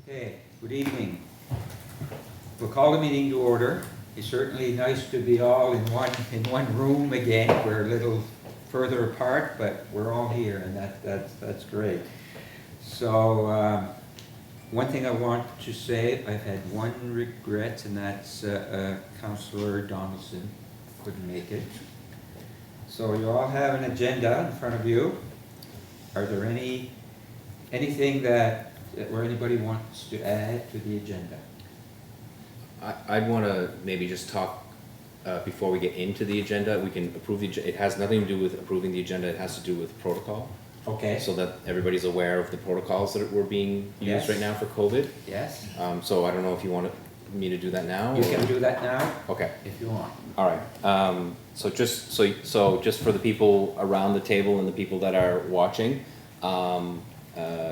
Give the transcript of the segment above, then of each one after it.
Okay, good evening. We'll call the meeting to order. It's certainly nice to be all in one room again. We're a little further apart, but we're all here, and that's great. So one thing I want to say, I've had one regret, and that's Councillor Donaldson couldn't make it. So you all have an agenda in front of you. Are there anything where anybody wants to add to the agenda? I'd want to maybe just talk before we get into the agenda. We can approve the agenda. It has nothing to do with approving the agenda. It has to do with protocol. Okay. So that everybody's aware of the protocols that were being used right now for COVID. Yes. So I don't know if you want me to do that now. You can do that now. Okay. If you want. All right. So just for the people around the table and the people that are watching,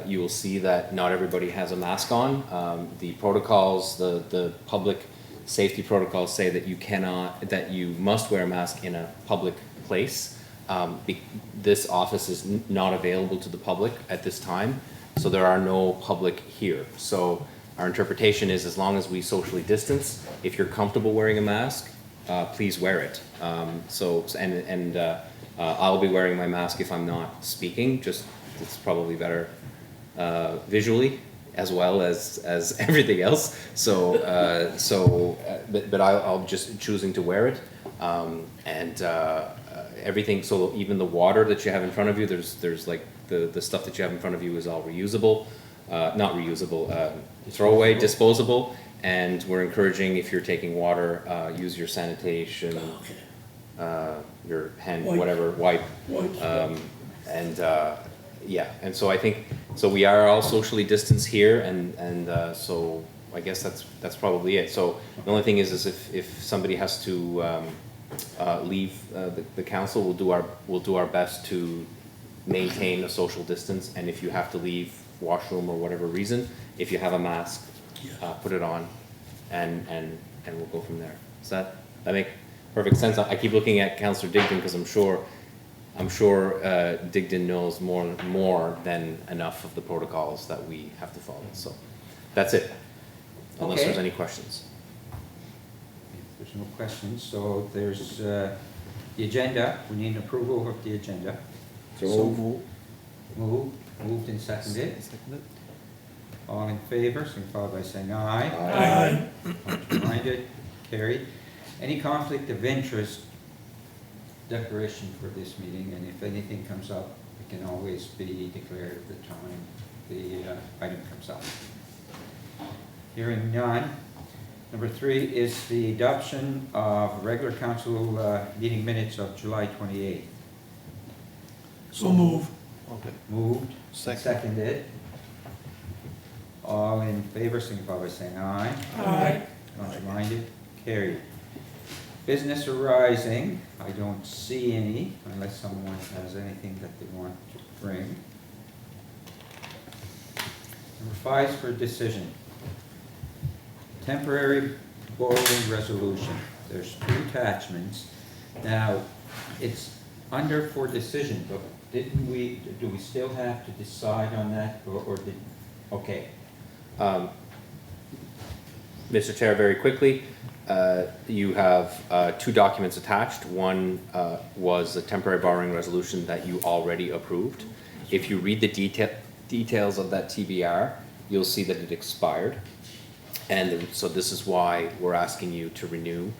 you will see that not everybody has a mask on. The protocols, the public safety protocols say that you must wear a mask in a public place. This office is not available to the public at this time, so there are no public here. So our interpretation is, as long as we socially distance, if you're comfortable wearing a mask, please wear it. I'll be wearing my mask if I'm not speaking. Just it's probably better visually as well as everything else. But I'll just choosing to wear it, everything. So even the water that you have in front of you, there's like the stuff that you have in front of you is all reusable, not reusable, throwaway, disposable. And we're encouraging, if you're taking water, use your sanitation, your hand, whatever, wipe. Yeah, and so I think, so we are all socially distanced here, and so I guess that's probably it. So the only thing is if somebody has to leave the council, we'll do our best to maintain a social distance. And if you have to leave washroom or whatever reason, if you have a mask, put it on, and we'll go from there. Does that make perfect sense? I keep looking at Councillor Digdon because I'm sure Digdon knows more than enough of the protocols that we have to follow. So that's it, unless there's any questions. If there's no questions, so there's the agenda. We need an approval of the agenda. So Moved and seconded. All in favor, signify by saying aye. Aye. Contrary-minded, carried. Any conflict of interest declaration for this meeting, and if anything comes up, it can always be declared at the time the item comes up. Hearing none. Number 3 is the adoption of regular council meeting minutes of July 28th. So move. Okay. Moved, Second. seconded. All in favor, signify by saying aye. Aye. Contrary-minded, carried. Business arising, I don't see any, unless someone has anything that they want to bring. Number 5 is for decision. Temporary borrowing resolution. There's 2 attachments. Now, it's under for decision, but do we still have to decide on that, or did, okay. Mr. Chair, very quickly, you have 2 documents attached. One was a temporary borrowing resolution that you already approved. If you read the details of that TBR, you'll see that it expired. And so this is why we're asking you to renew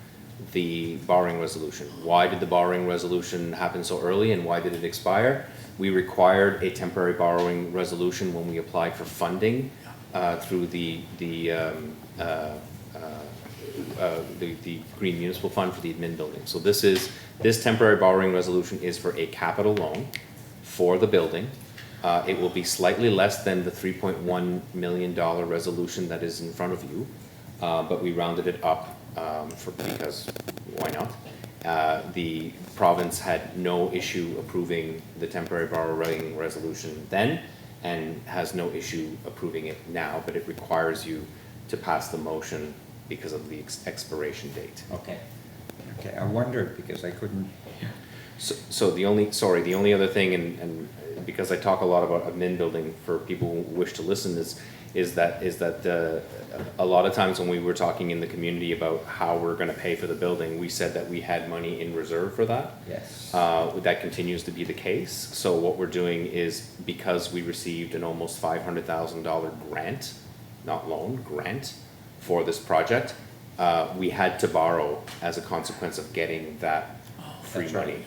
the borrowing resolution. Why did the borrowing resolution happen so early, and why did it expire? We required a temporary borrowing resolution when we applied for funding through the Green Municipal Fund for the admin building. So this temporary borrowing resolution is for a capital loan for the building. It will be slightly less than the $3.1 million resolution that is in front of you, but we rounded it up because why not? The province had no issue approving the temporary borrowing resolution then, and has no issue approving it now, but it requires you to pass the motion because of the expiration date. Okay, I wondered because I couldn't. So the only other thing, and because I talk a lot about admin building for people who wish to listen, is that a lot of times when we were talking in the community about how we're gonna pay for the building, we said that we had money in reserve for that. Yes. That continues to be the case. So what we're doing is, because we received an almost $500,000 grant, not loan, grant, for this project, we had to borrow as a consequence of getting that free That's right. money.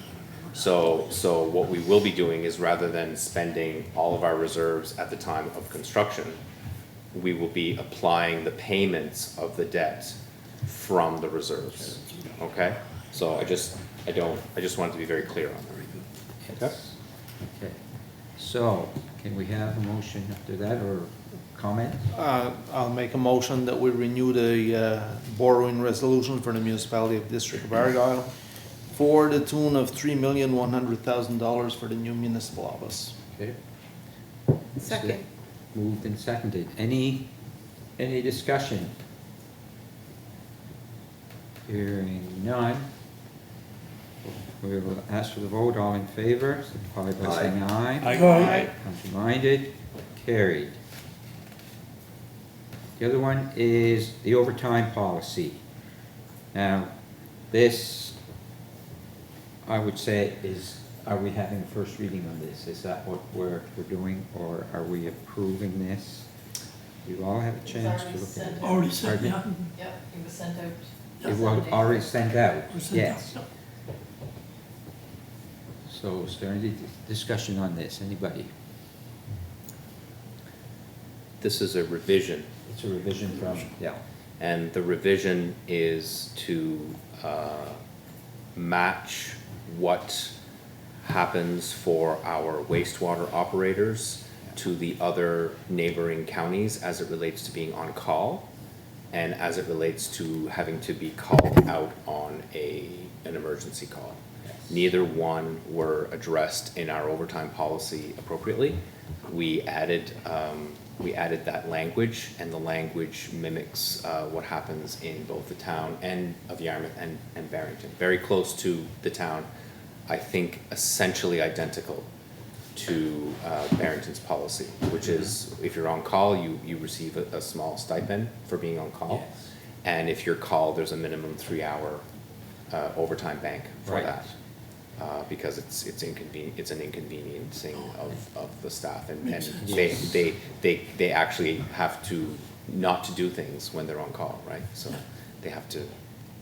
So what we will be doing is, rather than spending all of our reserves at the time of construction, we will be applying the payments of the debt from the reserves, okay? So I just wanted to be very clear on that. Okay? Okay. So, can we have a motion after that, or comment? I'll make a motion that we renew the borrowing resolution for the municipality of District of Argyle for the tune of $3,100,000 for the new municipal office. Okay. Second. Moved and seconded. Any discussion? Hearing none. We will ask for the vote. All in favor, signify by saying aye. Aye. Contrary-minded, carried. The other one is the overtime policy. Now, this, I would say, are we having a first reading on this? Is that what we're doing, or are we approving this? You all have a chance to look at it. Already sent, yeah. Yep, it was sent out. It was already sent out, Was sent yes. out, So is there any discussion on this? Anybody? This is a revision, It's a revision from, yeah. and the revision is to match what happens for our wastewater operators to the other neighboring counties as it relates to being on call, and as it relates to having to be called out on an emergency call. Neither one were addressed in our overtime policy appropriately. We added that language, and the language mimics what happens in both the town and of Yarmouth and Barrington. Very close to the town, I think essentially identical to Barrington's policy, which is, if you're on call, you receive a small stipend for being on call. Yes. And if you're called, there's a minimum 3-hour overtime bank for Right. that. Because it's an inconveniencing of the staff, and they actually have to not to do things when they're on call, right? So they have to,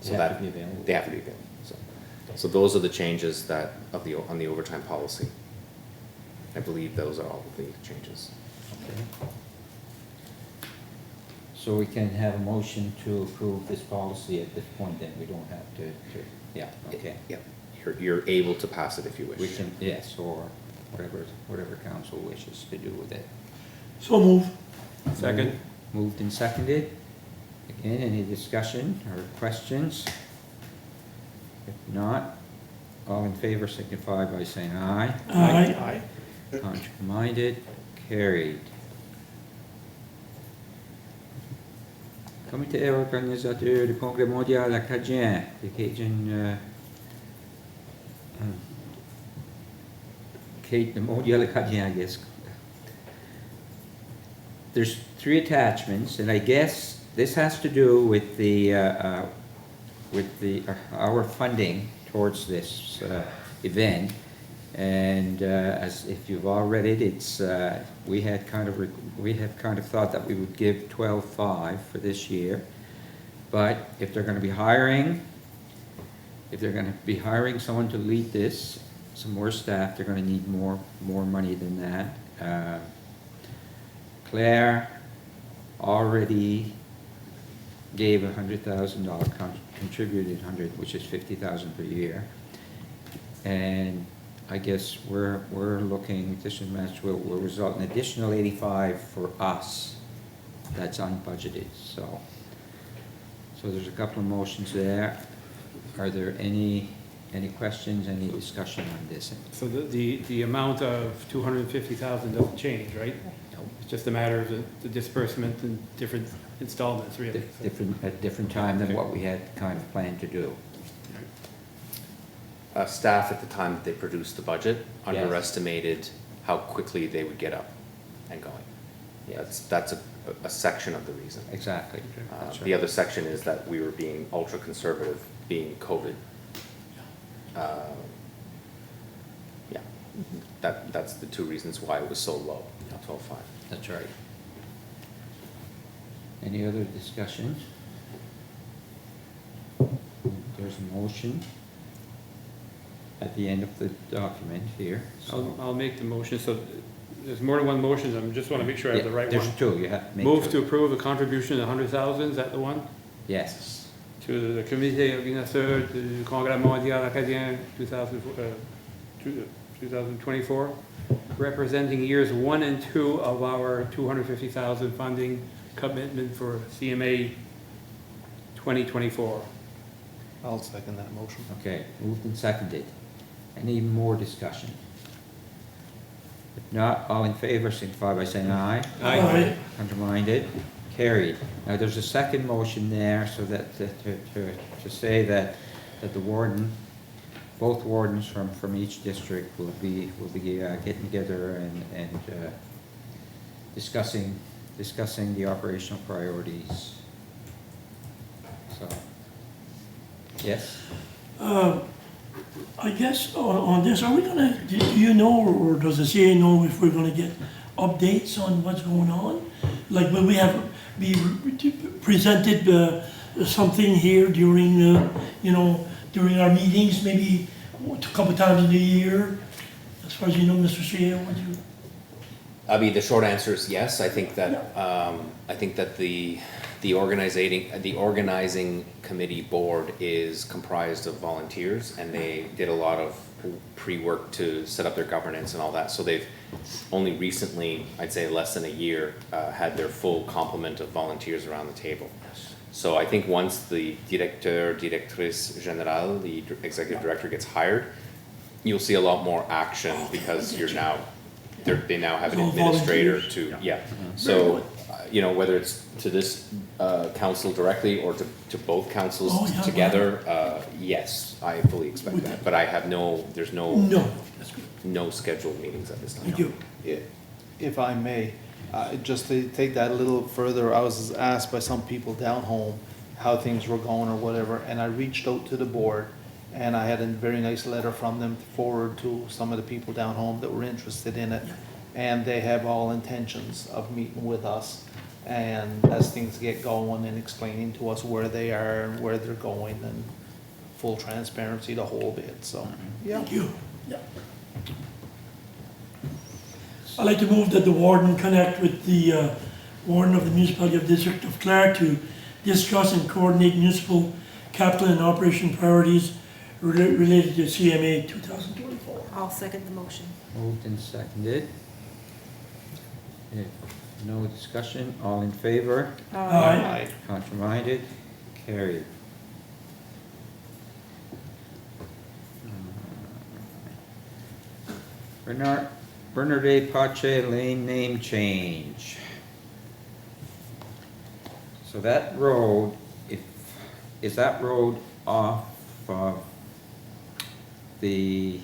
so They have that, to be available. they have to be available, so those are the changes that, on the overtime policy. I believe those are all the changes. Okay. So we can have a motion to approve this policy at this point, then we don't have to, yeah, okay. Yep, you're able to pass it if you wish. We can, yes, or whatever council wishes to do with it. So move. Second. Moved and seconded. Again, any discussion or questions? If not, all in favor signify by saying aye. Aye. Contrary-minded, carried. Comité organisateur du Congrès mondial acadien, the Cajun, mondial acadien, I guess. There's 3 attachments, and I guess this has to do with our funding towards this event. And as if you've all read it, it's we have kind of thought that we would give 12.5 for this year, but if they're going to be hiring someone to lead this, some more staff, they're going to need more money than that. Claire already gave $100,000, contributed 100, which is 50,000 per year, and I guess we're looking, this is match will result in additional 85 for us. That's unbudgeted, so there's a couple of motions there. Are there any questions, any discussion on this? So the amount of $250,000 doesn't change, right? No. It's just a matter of the disbursement and different installments, really. At different time than what we had kind of planned to do. Staff at the time that they produced the budget Yes. underestimated how quickly they would get up and going. That's a section of the reason. Exactly. That's The right. other section is that we were being ultra conservative, being COVID. Yeah, that's the two reasons why it was so low, 12.5. That's right. Any other discussions? There's a motion at the end of the document here. so- I'll make the motion, so there's more than one motion, I just wanna make sure I have the Yeah, right one. There's two, you have to make. Move two. to approve a contribution of 100,000, is that the one? Yes, To the comité organisateur du Congrès mondial acadien 2024, representing years 1 and 2 of our 250,000 funding commitment for CMA 2024. I'll second that motion. okay, moved and seconded. Any more discussion? If not, all in favor, signify by saying aye. Aye. Contraminded, carried. Now, there's a second motion there, so that, to say that the warden, both wardens from each district will be getting together and discussing the operational priorities. So, yes? I guess on this, are we gonna, do you know, or does the CA know if we're gonna get updates on what's going on? Like, will we have, be presented something here during, during our meetings, maybe a couple times in a year? As far as you know, Mr. CA, would you? I mean, the short answer is yes. I think that the organizing committee board is comprised of volunteers, and they did a lot of pre-work to set up their governance and all that. So they've only recently, I'd say less than a year, had their full complement of volunteers around the table. So I think once the directrice générale, the executive director, gets hired, you'll see a lot more action, because they now have an All administrator volunteers. to, yeah. So, whether it's to this council directly or to both councils Oh, yeah, together, yes, I fully expect that. But I have there's No, that's good. no scheduled meetings at this time. Thank you. If I may, just to take that a little further, I was asked by some people down home how things were going or whatever, and I reached out to the board, and I had a very nice letter from them to forward to some of the people down home that were interested in it. And they have all intentions of meeting with us, and as things get going and explaining to us where they are and where they're going, and full transparency, the whole bit, so. Yeah. Thank you. Yeah. I'd like to move that the warden connect with the warden of the municipality of District of Clare to discuss and coordinate municipal capital and operation priorities related to CMA 2024. I'll second the motion. Moved and seconded. If no discussion, all in favor? Aye. Contraminded, carried. Bernard Pache Lane name change. So that road, is that road off of the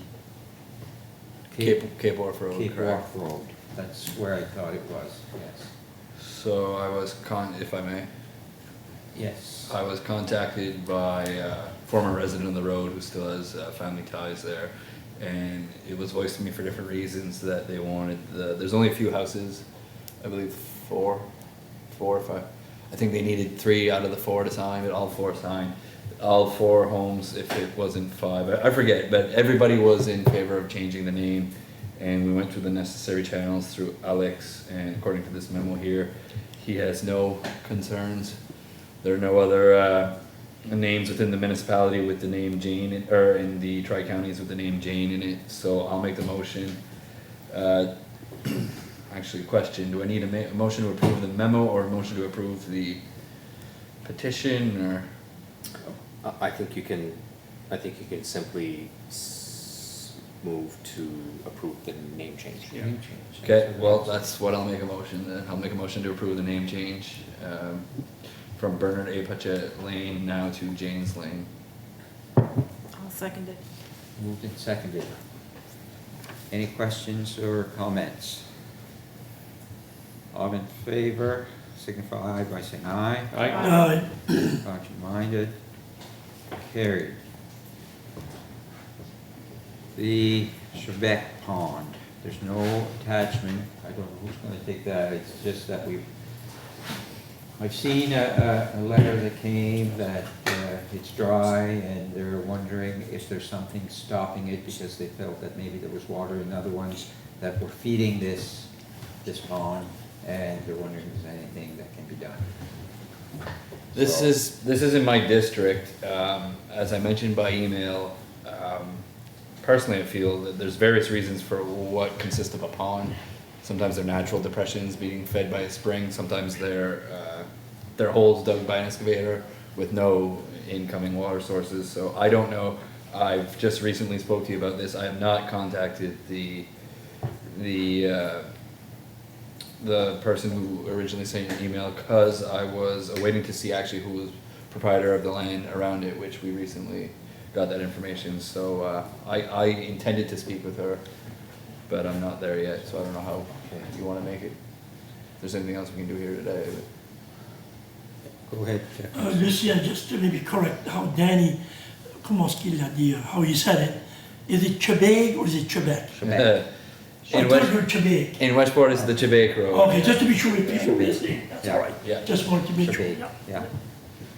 Cape Wharf Road, Cape correct. Wharf Road? That's where I thought it was, yes. So I was if I may, Yes. I was contacted by a former resident of the road who still has family ties there. And it was voiced to me for different reasons that they wanted there's only a few houses, I believe 4 or 5. I think they needed 3 out of the 4 to sign, but all 4 signed. All 4 homes, if it wasn't 5, I forget, but everybody was in favor of changing the name. And we went through the necessary channels through Alex, and according to this memo here, he has no concerns. There are no other names within the municipality with the name Jane, or in the tri-counties with the name Jane in it, so I'll make the motion. Actually, question, do I need a motion to approve the memo or a motion to approve the petition, or? I think you can simply move to approve the name change. Name change. Okay, well, that's what I'll make a motion, then. I'll make a motion to approve the name change, from Bernard A. Patchett Lane now to Jane's Lane. I'll second it. Moved and seconded. Any questions or comments? All in favor, signify by saying aye. Aye. Contrary-minded, carried. The Chebec Pond, there's no attachment, I don't know who's gonna take that, it's just that I've seen a letter that came that it's dry and they're wondering if there's something stopping it because they felt that maybe there was water in other ones that were feeding this pond, and they're wondering if there's anything that can be done. This So- is in my district. As I mentioned by email, personally I feel that there's various reasons for what consists of a pond. Sometimes they're natural depressions being fed by a spring, sometimes they're holes dug by an excavator with no incoming water sources, so I don't know. I've just recently spoke to you about this. I have not contacted the person who originally sent your email, because I was awaiting to see actually who was proprietor of the land around it, which we recently got that information. So I intended to speak with her, but I'm not there yet, so I don't know how you want to make it. If there's anything else we can do here today. But. Go ahead, Jeff. Just to maybe correct how Danny, comment est-ce qu'il l'a dit, how he said it. Is it Chebeg or is it Chebec? Chebec. I In thought West- you were Chebeg. In Westport is the Chebec Road. Okay, just to be sure if people Chebec. listening, that's Yeah. all right. Yeah. Just wanted to make sure, Chebec, yeah. yeah.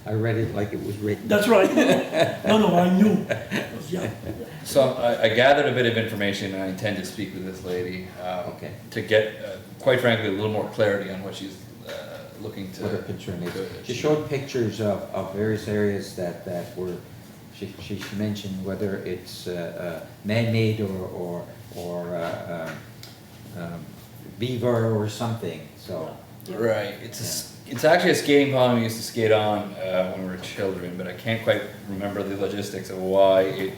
I read it like it was written. That's right. No, I knew. Yeah. So I gathered a bit of information, and I intend to speak with this lady Okay. to get, quite frankly, a little more clarity on what she's looking to. What her concern is. to She achieve. showed pictures of various areas that were, she mentioned whether it's man-made or beaver or something, so. Right, it's actually a skating pond we used to skate on when we were children, but I can't quite remember the logistics of why it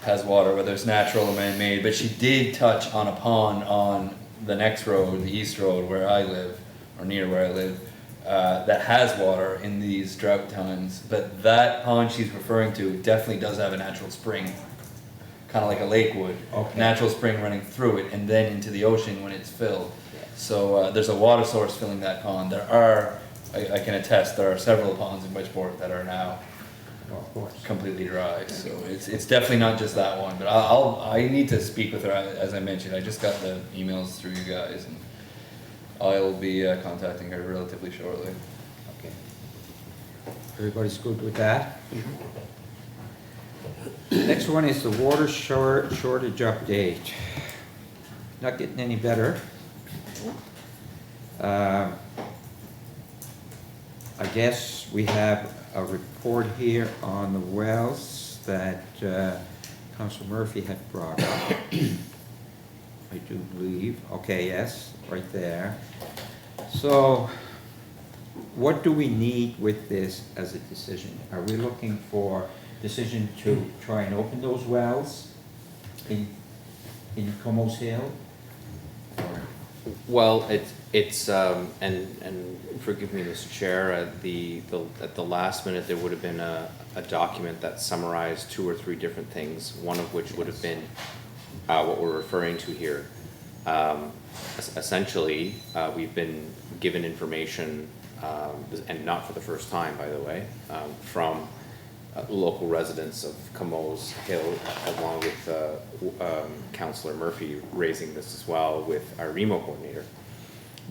has water, whether it's natural or man-made. But she did touch on a pond on the next road, the east road, where I live, or near where I live, that has water in these drought times. But that pond she's referring to definitely does have a natural spring, kind of like a lake would. Okay. Natural spring running through it and then into the ocean when it's filled. So there's a water source filling that pond. There are, I can attest, there are several ponds in Wedgeport that are now Well, of course. completely dry. So it's definitely not just that one. But I need to speak with her, as I mentioned. I just got the emails through you guys, and I'll be contacting her relatively shortly. Okay. Everybody's good with that? Next one is the water shortage update. Not getting any better. I guess we have a report here on the wells that Councilor Murphy had brought up. I do believe, okay, yes, right there. So, what do we need with this as a decision? Are we looking for decision to try and open those wells in Como's Hill? Or- Well, it's and forgive me, Mr. Chair, at the last minute, there would have been a document that summarized 2 or 3 different things, one of which would have been what we're referring to here. Essentially, we've been given information, and not for the first time, by the way, from local residents of Como's Hill, along with Councillor Murphy raising this as well with our REMO coordinator,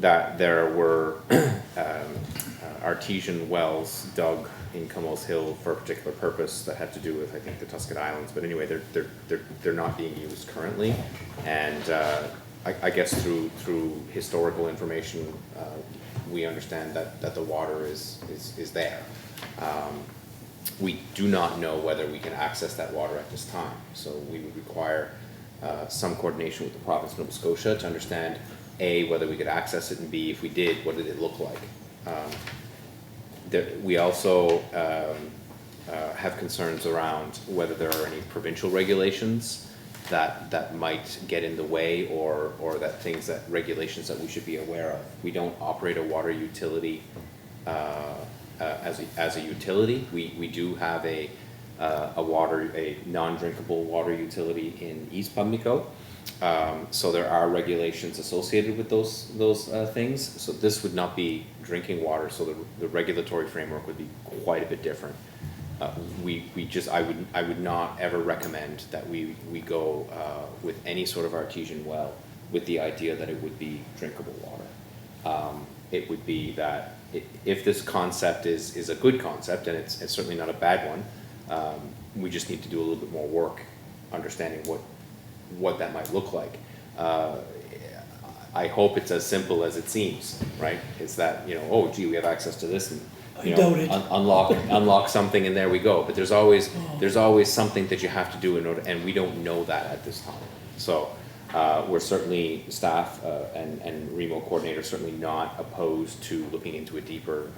that there were artesian wells dug in Como's Hill for a particular purpose that had to do with, I think, the Tuscan Islands. But anyway, they're not being used currently, and I guess through historical information, we understand that the water is there. We do not know whether we can access that water at this time, so we would require some coordination with the province of Nova Scotia to understand A, whether we could access it, and B, if we did, what did it look like. We also have concerns around whether there are any provincial regulations that might get in the way, or that regulations that we should be aware of. We don't operate a water utility as a utility. We do have a non-drinkable water utility in East Pimlico, So there are regulations associated with those things. So this would not be drinking water, so the regulatory framework would be quite a bit different. I would not ever recommend that we go with any sort of artesian well with the idea that it would be drinkable water. It would be that if this concept is a good concept, and it's certainly not a bad one, we just need to do a little bit more work understanding what that might look like. I hope it's as simple as it seems, right? It's that, you know, oh gee, we have access to this, and you I know, doubt it. unlock something, and there we go. But there's always something that you have to do in order, and we don't know that at this time. So we're certainly, staff and REMO coordinator, certainly not opposed to looking into it deeper.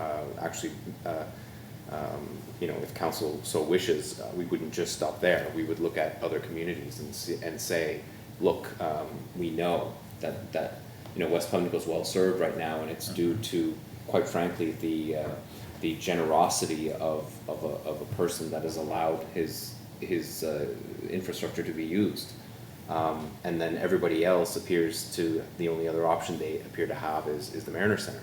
You know, if council so wishes, we wouldn't just stop there. We would look at other communities and say, look, we know that you know, West Pimlico is well served right now, and it's due to, quite frankly, the generosity of a person that has allowed his infrastructure to be used. And then everybody else appears to, the only other option they appear to have is the Mariner Center,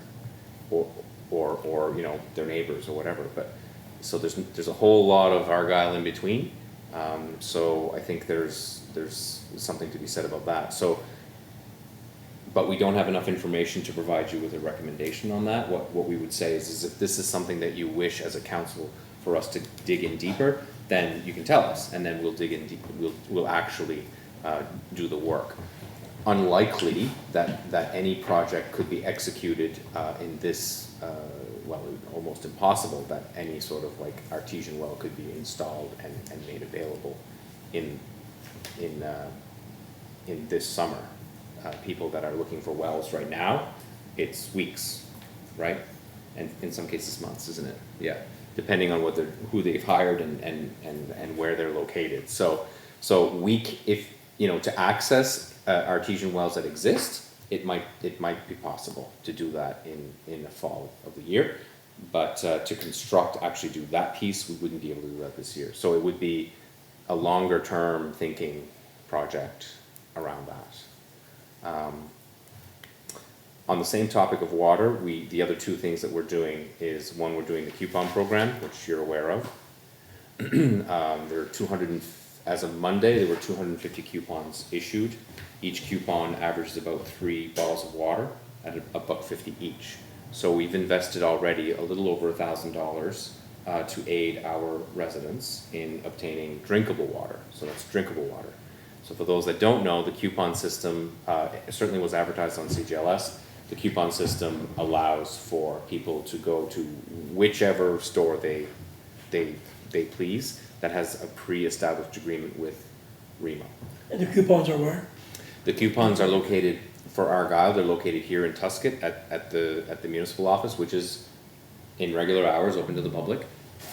or you know, their neighbors or whatever. But so there's a whole lot of Argyle in between. So I think there's something to be said about that. So, but we don't have enough information to provide you with a recommendation on that. What we would say is if this is something that you wish as a council for us to dig in deeper, then you can tell us, and then we'll dig in deeper. We'll actually do the work. Unlikely that any project could be executed in this, well, almost impossible that any sort of like artesian well could be installed and made available in this summer. People that are looking for wells right now, it's weeks, right? And in some cases months, isn't it? Yeah, depending on who they've hired and where they're located. So if you know, to access artesian wells that exist, it might be possible to do that in the fall of the year, but to construct, actually do that piece, we wouldn't be able to do that this year. So it would be a longer term thinking project around that. On the same topic of water, the other two things that we're doing is, one, we're doing the coupon program, which you're aware of. There are as of Monday, there were 250 coupons issued. Each coupon averages about 3 bottles of water at $1.50 each. So we've invested already a little over $1,000 to aid our residents in obtaining drinkable water. So that's drinkable water. So for those that don't know, the coupon system certainly was advertised on CGLS. The coupon system allows for people to go to whichever store they please that has a pre-established agreement with REMO. And the coupons are where? The coupons are located, for Argyle, they're located here in Tuscott at the municipal office, which is in regular hours, open to the public.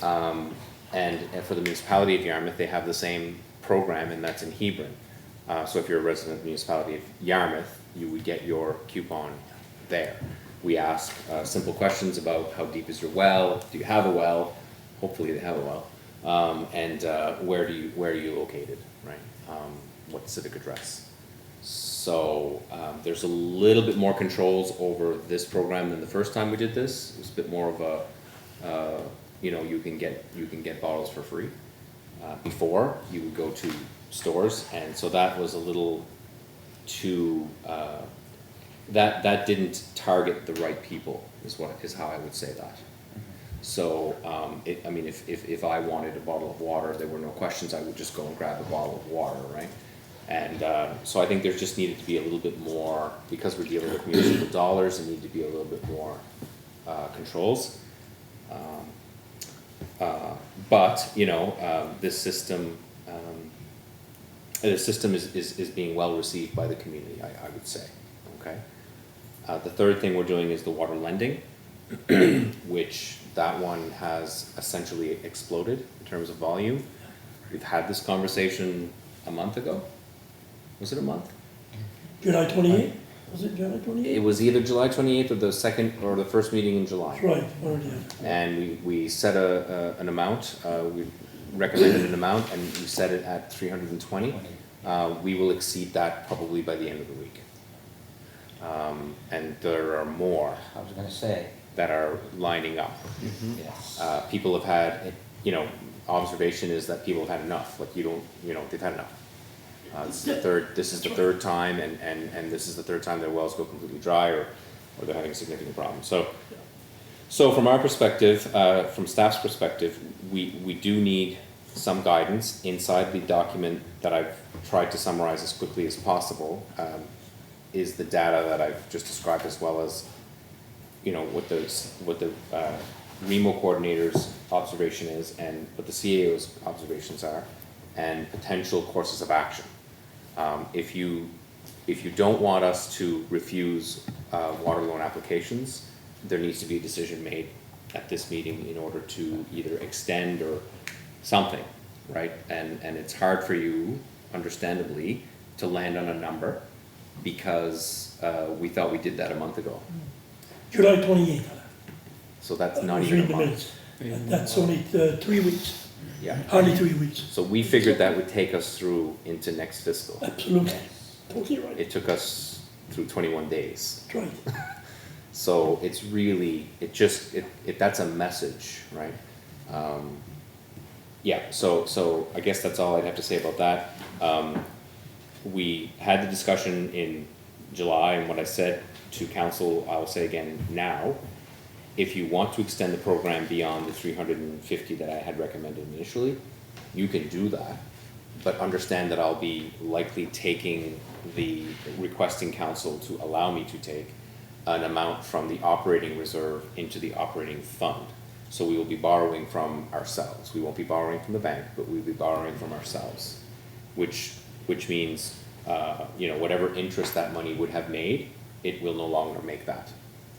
And for the municipality of Yarmouth, they have the same program, and that's in Hebron. So if you're a resident of the municipality of Yarmouth, you would get your coupon there. We ask simple questions about how deep is your well, do you have a well, hopefully they have a well, and where are you located, right? What civic address? So there's a little bit more controls over this program than the first time we did this. It was a bit more of a, you know, you can get bottles for free. Before, you would go to stores, and so that was a little too, that didn't target the right people, is how I would say that. So, I mean, if I wanted a bottle of water, there were no questions, I would just go and grab a bottle of water, right? And so I think there just needed to be a little bit more, because we're dealing with municipal dollars, there need to be a little bit more controls. But, you know, this system is being well received by the community, I would say, okay? The third thing we're doing is the water lending, which that one has essentially exploded in terms of volume. We've had this conversation a month ago. Was it a month? July 28th? Was it July 28th? It was either July 28th or the second or the first meeting in July. That's right, one or the other. And we set an amount, we recommended an amount, and we set it at 320. We will exceed that probably by the end of the week. And there are more I was gonna say, that are lining up. yes. People have had, observation is that people have had enough, like they've had enough. This is the third time, and this is the third time their wells go completely dry, or they're having a significant problem. So from our perspective, from staff's perspective, we do need some guidance inside the document that I've tried to summarize as quickly as possible, is the data that I've just described, as well as, what the REMO coordinator's observation is, and what the CAO's observations are, and potential courses of action. If you don't want us to refuse water loan applications, there needs to be a decision made at this meeting in order to either extend or something, right? And it's hard for you, understandably, to land on a number, because we thought we did that a month ago. July 28th. So that's I not was even a reading the month. minutes. That's only 3 weeks, Yeah. hardly 3 weeks. So we figured that would take us through into next fiscal. Absolutely, totally right. It took us through 21 days. That's right. So it's really, that's a message, right? Yeah, so I guess that's all I'd have to say about that. We had the discussion in July, and what I said to council, I'll say again now. If you want to extend the program beyond the 350 that I had recommended initially, you can do that. But understand that I'll be likely requesting council to allow me to take an amount from the operating reserve into the operating fund. So we will be borrowing from ourselves. We won't be borrowing from the bank, but we'll be borrowing from ourselves, which means, whatever interest that money would have made, it will no longer make that.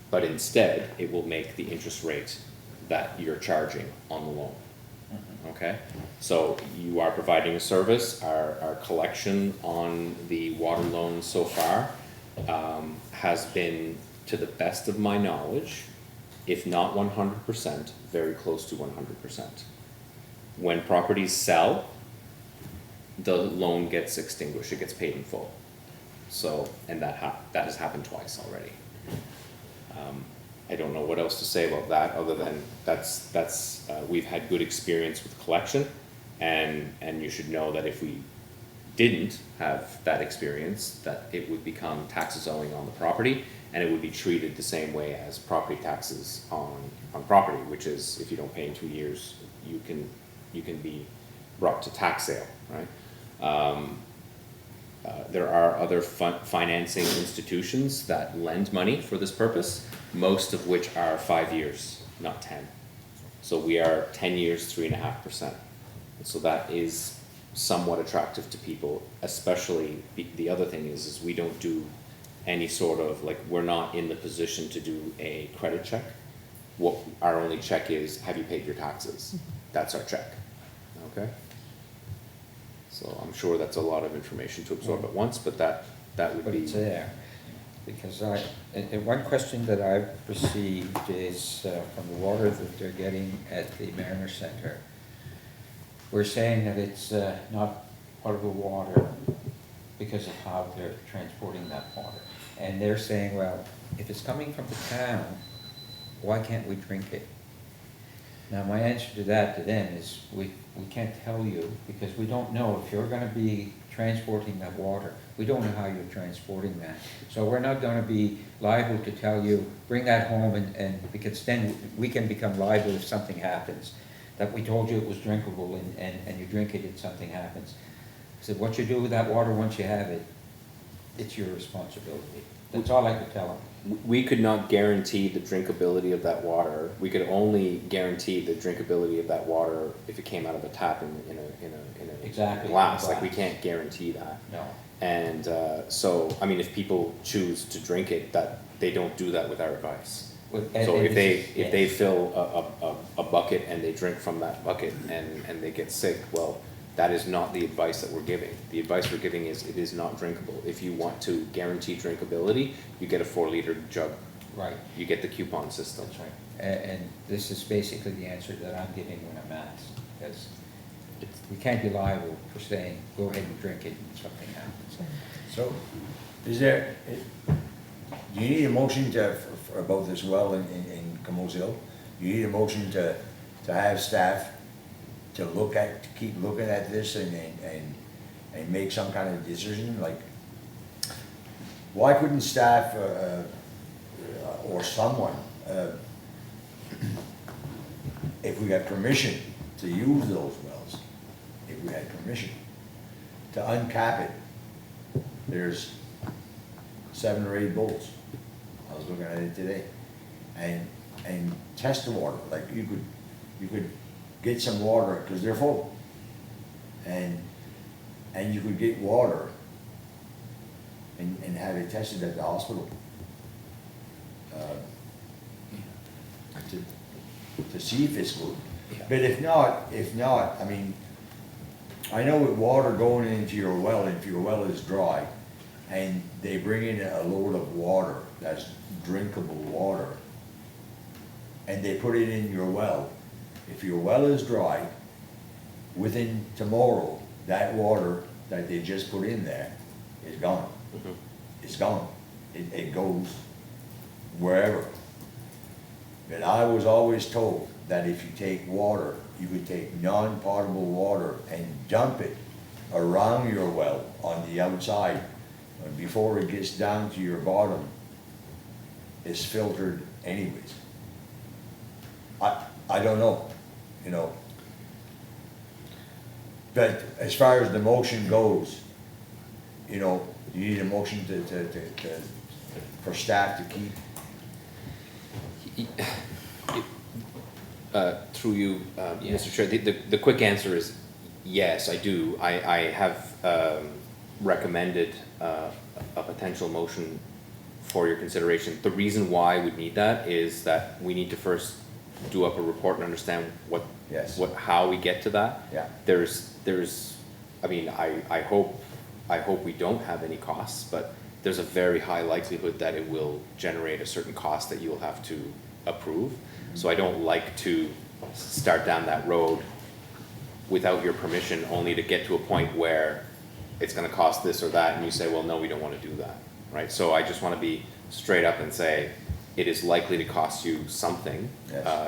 But instead, it will make the interest rate that you're charging on the loan. Okay? So you are providing a service. Our collection on the water loan so far has been, to the best of my knowledge, if not 100%, very close to 100%. When properties sell, the loan gets extinguished, it gets paid in full. So, and that has happened twice already. I don't know what else to say about that, other than we've had good experience with collection, and you should know that if we didn't have that experience, that it would become taxes owing on the property, and it would be treated the same way as property taxes on property, which is, if you don't pay in 2 years, you can be brought to tax sale, right? There are other financing institutions that lend money for this purpose, most of which are 5 years, not 10. So we are 10 years, 3.5%. So that is somewhat attractive to people, especially, the other thing is we don't do any sort of, we're not in the position to do a credit check. What our only check is, have you paid your taxes? That's our check, okay? So I'm sure that's a lot of information to absorb at once, but that would But be. it's there, because and one question that I've received is from the water that they're getting at the Mariner Center. We're saying that it's not potable water because of how they're transporting that water. And they're saying, well, if it's coming from the town, why can't we drink it? Now, my answer to that to them is, we can't tell you, because we don't know if you're gonna be transporting that water. We don't know how you're transporting that. So we're not gonna be liable to tell you, bring that home, and because then we can become liable if something happens. That we told you it was drinkable, and you drink it and something happens. So what you do with that water once you have it, it's your responsibility. That's all I could tell them. We could not guarantee the drinkability of that water. We could only guarantee the drinkability of that water if it came out of a tap in a Exactly. glass. Like, we can't guarantee that. No. And so, I mean, if people choose to drink it, that they don't do that with our advice. So if they fill a bucket and they drink from that bucket and they get sick, well, that is not the advice that we're giving. The advice we're giving is, it is not drinkable. If you want to guarantee drinkability, you get a 4-liter jug. Right. You get the coupon system. That's right. And this is basically the answer that I'm giving when I'm asked, because we can't be liable for saying, go ahead and drink it and something happens. So, is there, do you need a motion to, for about this well in Camo's Hill? You need a motion to have staff to look at, to keep looking at this and make some kind of decision, like, why couldn't staff, or someone, if we got permission to use those wells, if we had permission to uncap it, there's 7 or 8 bowls. I was looking at it today. And test the water, like you could get some water, because they're full. And you could get water and have it tested at the hospital. To see if it's good. But if not, I mean, I know with water going into your well, if your well is dry, and they bring in a load of water that's drinkable water, and they put it in your well, if your well is dry, within tomorrow, that water that they just put in there is gone. It's gone. It goes wherever. But I was always told that if you take water, you could take non-potable water and dump it around your well on the outside, and before it gets down to your bottom, it's filtered anyways. I don't know, you know. But as far as the motion goes, you know, you need a motion for staff to keep. Through you, Mr. Chair, the quick answer is yes, I do. I have recommended a potential motion for your consideration. The reason why we need that is that we need to first do up a report and understand how we get to that. Yeah. I mean, I hope we don't have any costs, but there's a very high likelihood that it will generate a certain cost that you will have to approve. So I don't like to start down that road without your permission, only to get to a point where it's gonna cost this or that, and you say, well, no, we don't wanna do that, right? So I just wanna be straight up and say, it is likely to cost you something,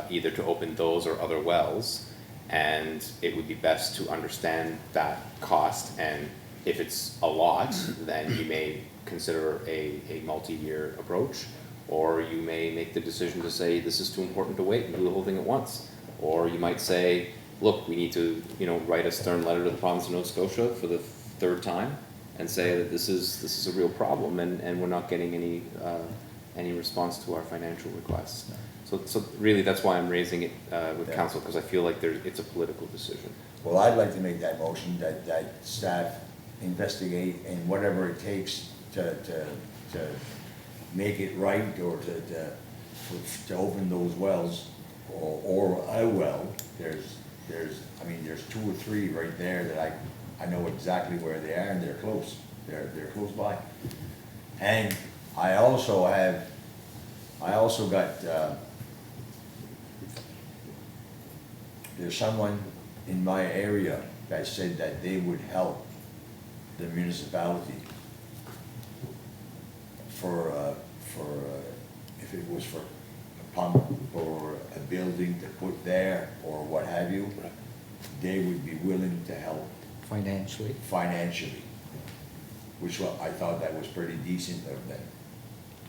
either to open those or other wells, and it would be best to understand that cost, and if it's a lot, then you may consider a multi-year approach, or you may make the decision to say, this is too important to wait and do the whole thing at once. Or you might say, look, we need to, you know, write a stern letter to the province of Nova Scotia for the 3rd time and say that this is a real problem, and we're not getting any response to our financial requests. So really, that's why I'm raising it with council, because I feel like it's a political decision. Well, I'd like to make that motion that staff investigate and whatever it takes to make it right, or to open those wells, or a well. There's 2 or 3 right there that I know exactly where they are, and they're close. They're close by. And I also got, there's someone in my area that said that they would help the municipality for if it was for a pump or a building to put there or what have you, they would be willing to help Financially. Which I thought that was pretty decent of them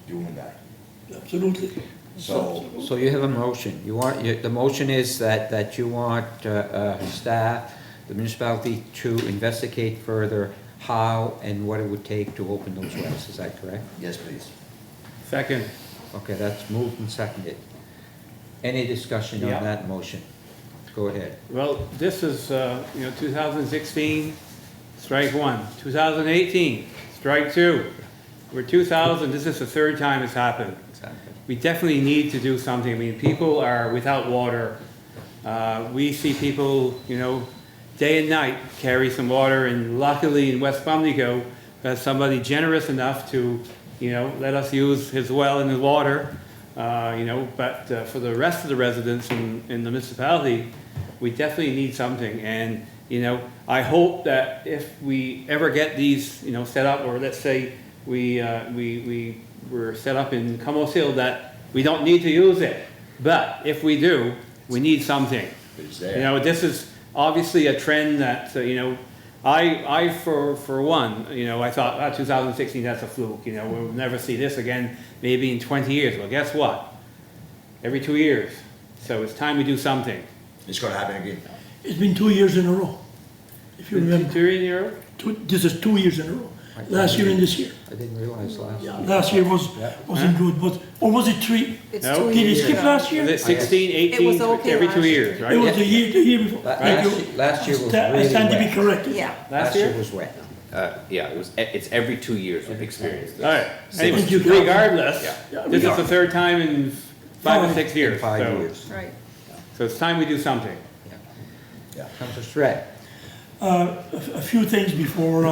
doing that. Absolutely. So, you have a motion. The motion is that you want staff, the municipality, to investigate further how and what it would take to open those wells. Is that correct? yes, please. Second. Okay, that's moved and seconded. Any discussion on Yeah. that motion? Go ahead. Well, this is, 2016, strike 1. 2018, strike 2. We're 2000, this is the 3rd time it's happened. Exactly. We definitely need to do something. I mean, people are without water. We see people, day and night carry some water, and luckily in West Pamlico, there's somebody generous enough to, let us use his well and his water. But for the rest of the residents in the municipality, we definitely need something. And You know, I hope that if we ever get these, you know, set up, or let's say we're set up in Cumos Hill, that we don't need to use it. But if we do, we need something. It's You there. know, this is obviously a trend that, you know, I for one, you know, I thought, 2016, that's a fluke, you know, we'll never see this again, maybe in 20 years. Well, guess what? Every 2 years. So it's time we do something. It's gonna happen again. It's been 2 years in a row, if you remember. 2 years in a row? This is 2 years in a row, last year and this year. I didn't realize last year. Last year wasn't good, but, or was it 3? It's No. 2 Did it years skip ago. last Was year? it 16, 18, was okay every last 2 year. years, It right? was the year before. Thank you. Last year was I really stand to be wet. corrected. Yeah. Last year? was wet. Yeah, it's every 2 years we've experienced All right, this. anyway, Thank you, Council. regardless, Yeah, this we is the are. third time in 5 or 6 In years. 5 so- years. Right. So it's time we do something. Councillor Surratt. A few things before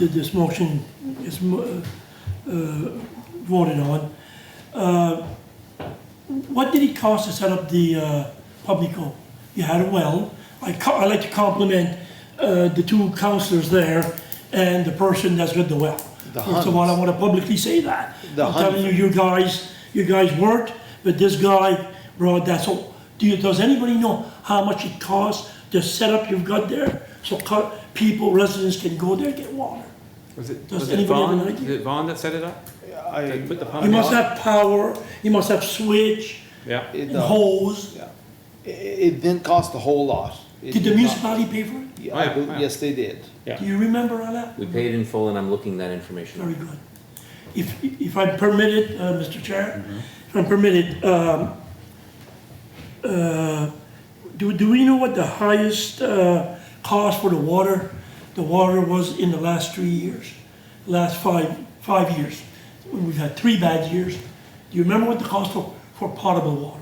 this motion is voted on. What did it cost to set up the public home? You had a well. I like to compliment the two councillors there and the person that's got the well. The First of all, I Huns. want to publicly say that. The I'm telling Huns. you guys weren't, but this guy brought that. So, does anybody know how much it costs to set up you've got there? So people, residents can go there and get water. Was it, Does was it anybody have Vaughn? an idea? Was it Vaughn that set it up? I, That put the pump You must on? have power, you must have switch Yeah. it, and hose. yeah. It didn't cost a whole lot. It Did the did not. municipality pay for it? Yeah, Oh, yeah. yes, they did. Yeah. Do you remember all that? We paid in full and I'm looking that information Very up. good. If I'm permitted, Mr. Chair, if I'm permitted, do we know what the highest cost for the water was in the last 3 years? Last five years? When we've had 3 bad years. Do you remember what the cost for potable water?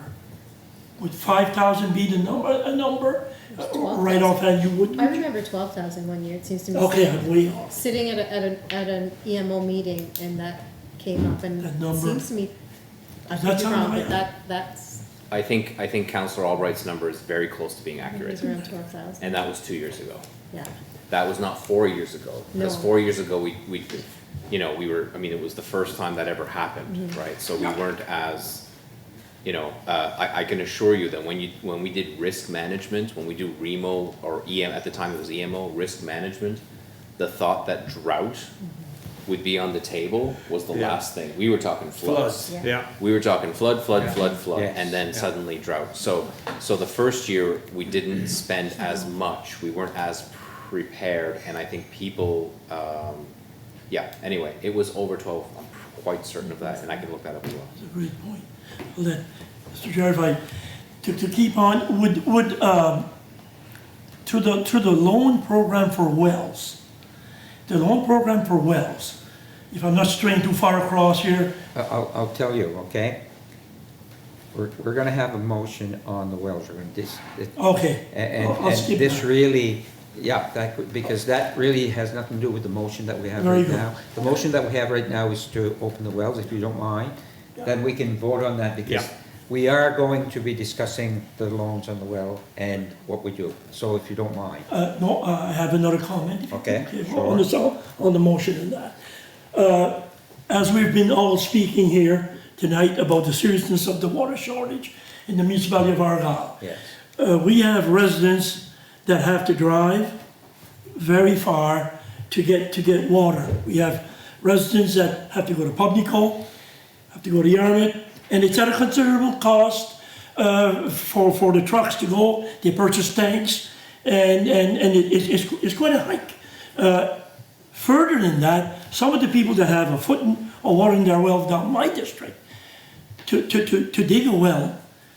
Would 5,000 be the number? Right offhand, you would? I remember 12,000 one year, it seems to me. Okay, I'm way off. Sitting at an EMO meeting and that came up and That it number. seems to me, I Does could that be sound wrong, right? but that's, I think Councillor Albright's number is very close to being I think it accurate. was around 12,000, And that was 2 years ago. yeah. That was not 4 years ago. Because No. 4 years ago, we, you know, we were, I mean, it was the first time that ever happened, Mm-hmm. right? So we weren't as, you know, I can assure you that when we did risk management, when we do REMO or at the time it was EMO, risk management, the thought that drought would be on the table was the Yeah. last thing. We were talking floods. Yeah. Yeah. We were talking flood, Yes. and then suddenly drought. So the first year, we didn't spend as much, we weren't as prepared, and I think people, yeah, anyway, it was over 12, I'm quite certain of that, and I can look that up as well. That's a great point. Well, then, Mr. Chair, if I, to keep on, would, to the loan program for wells, the loan program for wells, if I'm not straying too far across here, I'll tell you, okay? We're gonna have a motion on the wells, we're gonna okay. and I'll skip this that. really, yeah, because that really has nothing to do with the motion that we have Very right good. now. The motion that we have right now is to open the wells, if you don't mind, then we can vote on that, because Yeah. we are going to be discussing the loans on the well and what we do, so if you don't mind. No, I have another comment. Okay, On the motion and that. As we've been all speaking here tonight about the seriousness of the water shortage in the municipality of Argyle. Yes. We have residents that have to drive very far to get water. We have residents that have to go to Pubnico, have to go to Yarmouth, and it's at a considerable cost for the trucks to go. They purchase tanks, and it's quite a hike. Further than that, some of the people that have a foot of water in their wells down my district, to dig a well,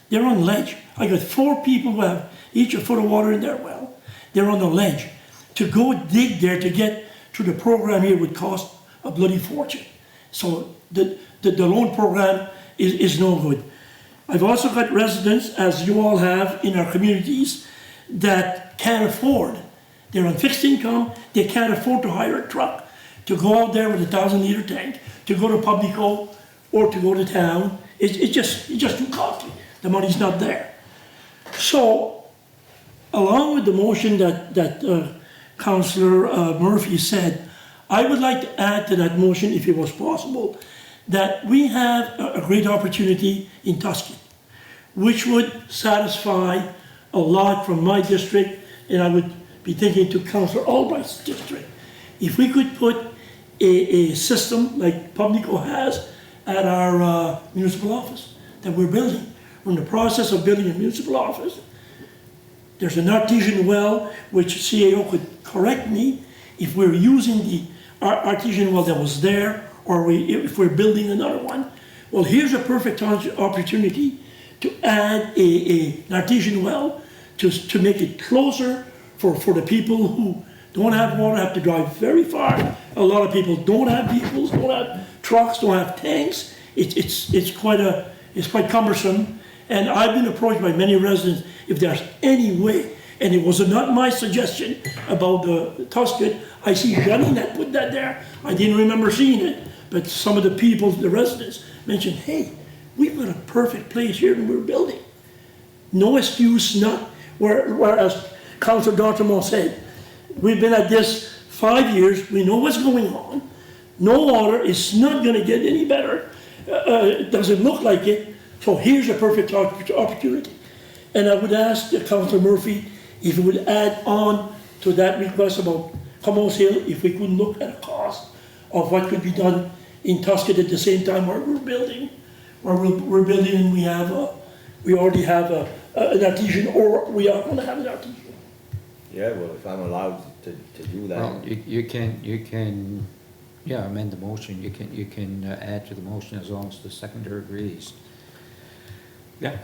they're on ledge. I got 4 people who have each a foot of water in their well. They're on the ledge. To go dig there to get to the program here would cost a bloody fortune. So the loan program is no good. I've also got residents, as you all have in our communities, that can't afford. They're on fixed income, they can't afford to hire a truck to go out there with a 1,000-liter tank, to go to Publico or to go to town. It's just too costly. The money's not there. So along with the motion that Councillor Murphy said, I would like to add to that motion, if it was possible, that we have a great opportunity in Tuscan, which would satisfy a lot from my district, and I would be thinking to Councillor Albright's district. If we could put a system like Publico has at our municipal office that we're building. We're in the process of building a municipal office. There's an artesian well, which CAO could correct me if we're using the artesian well that was there, or if we're building another one. Well, here's a perfect opportunity to add an artesian well to make it closer for the people who don't have water, have to drive very far. A lot of people don't have vehicles, don't have trucks, don't have tanks. It's quite cumbersome. And I've been approached by many residents, if there's any way, and it was not my suggestion about the Tuscan. I see Janine had put that there. I didn't remember seeing it, but some of the people, the residents, mentioned, hey, we've got a perfect place here and we're building. No excuse, not, whereas Councilor Dautremont said, we've been at this 5 years, we know what's going on. No water, it's not gonna get any better. It doesn't look like it. So here's a perfect opportunity. And I would ask Councilor Murphy if he would add on to that request about Como's Hill, if we could look at a cost of what could be done in Tuscan at the same time where we're building. We're building and we already have an artesian, or we are gonna have an artesian. Yeah, well, if I'm allowed to do that. Well, you can, yeah, amend the motion, you can add to the motion as long as the seconder agrees. Yeah.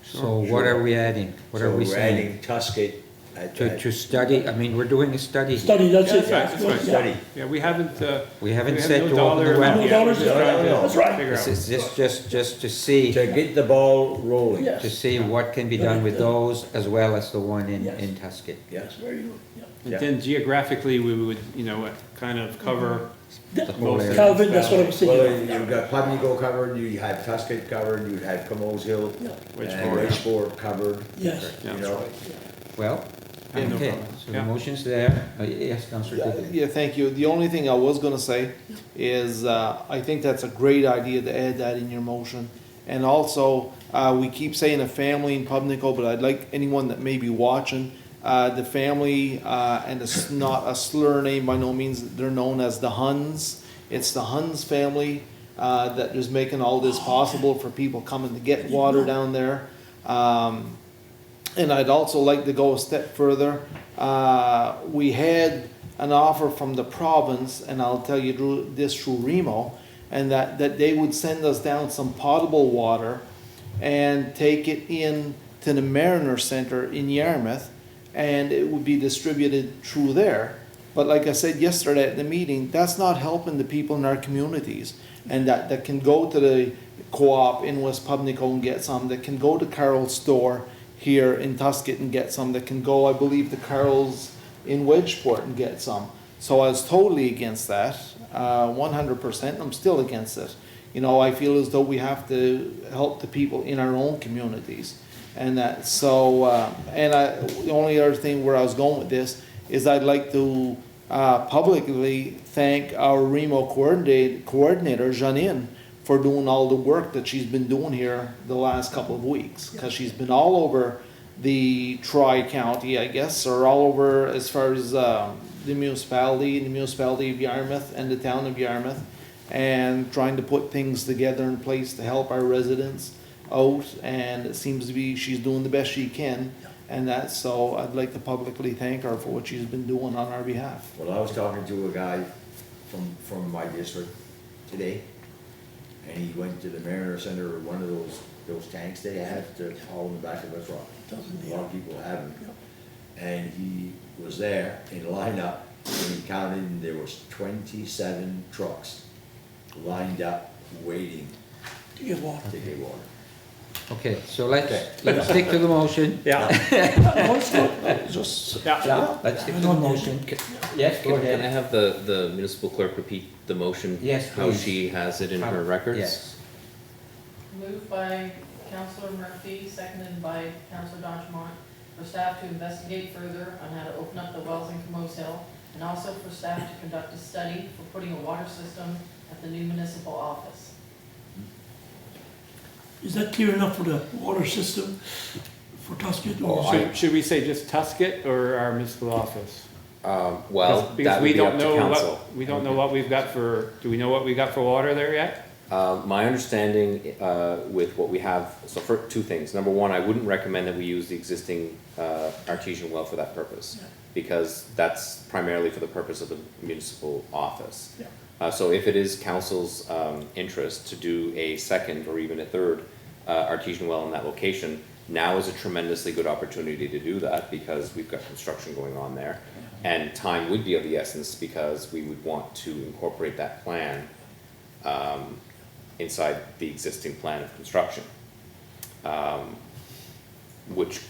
So what are we adding? What are we So we're saying? adding Tuscan at. To study, I mean, we're doing a study. Study, that's it. Yeah, that's right. Study. Yeah, we haven't, We haven't we have said no to open dollar the amount web. yet. No We're just dollars, trying to that's right. figure This out. is just to see, To get the ball rolling. Yes. to see what can be done with those as well as the one in Yes. Tuscan. Yes, very good, yeah. And Yeah. then geographically, we would, kind of cover The whole most of area. Calvin, that's what I was Well, thinking. you've got Pubnico covered, you had Tuscan covered, you had Como's Hill, Yeah. which and part. Westport covered, Yes. Yeah. you know. Well, Yeah, no okay, problem. so the Yeah. motion's there. Yes, Councillor Digley. Yeah, thank you. The only thing I was gonna say is, I think that's a great idea to add that in your motion. And also, we keep saying a family in Pubnico, but I'd like anyone that may be watching, the family, and it's not a slur name by no means, they're known as the Huns. It's the Huns family, that is making all this possible for people coming to get water down there. And I'd also like to go a step further. We had an offer from the province, and I'll tell you this through Remo, and that they would send us down some potable water and take it in to the Mariner Center in Yarmouth, and it would be distributed through there. But like I said yesterday at the meeting, that's not helping the people in our communities. And that can go to the co-op in West Pubnico and get some, that can go to Carol's store here in Tuscan and get some, that can go, I believe, to Carol's in Wedgeport and get some. So I was totally against that, 100%, I'm still against it. You know, I feel as though we have to help the people in our own communities. And that, so, the only other thing where I was going with this is I'd like to publicly thank our Remo coordinator, Janine, for doing all the work that she's been doing here the last couple of weeks. Because she's been all over the Tri-County, I guess, or all over as far as the municipality of Yarmouth and the town of Yarmouth, and trying to put things together in place to help our residents out, and it seems to be she's doing the best she can. And that's, so I'd like to publicly thank her for what she's been doing on our behalf. Well, I was talking to a guy from my district today, and he went to the Mariner Center, or one of those tanks they have to haul in the back of us rock. A lot of people have them. And he was there in lineup, and he counted, and there was 27 trucks lined up, waiting To get water. to get water. Okay, so let's stick to the motion. Yeah, Just, Yeah, let's stick to the motion. Yes, go Can I ahead. have the municipal clerk repeat the motion? Yes, How please. she has it in her records? Yes. Moved by Councillor Murphy, seconded by Councillor Dodgemont, for staff to investigate further on how to open up the wells in Camoes Hill, and also for staff to conduct a study for putting a water system at the new municipal office. Is that clear enough for the water system for Tuscan? Oh, Should we say just Tusket or our municipal office? Well, Because that we would be don't up to know council. what, we don't know what we've got for, do we know what we got for water there yet? My understanding with what we have, so for two things. Number one, I wouldn't recommend that we use the existing artesian well for that purpose, because that's primarily for the purpose of the municipal office. So if it is council's interest to do a second or even a third artesian well in that location, now is a tremendously good opportunity to do that, because we've got construction going on there. And time would be of the essence, because we would want to incorporate that plan inside the existing plan of construction, which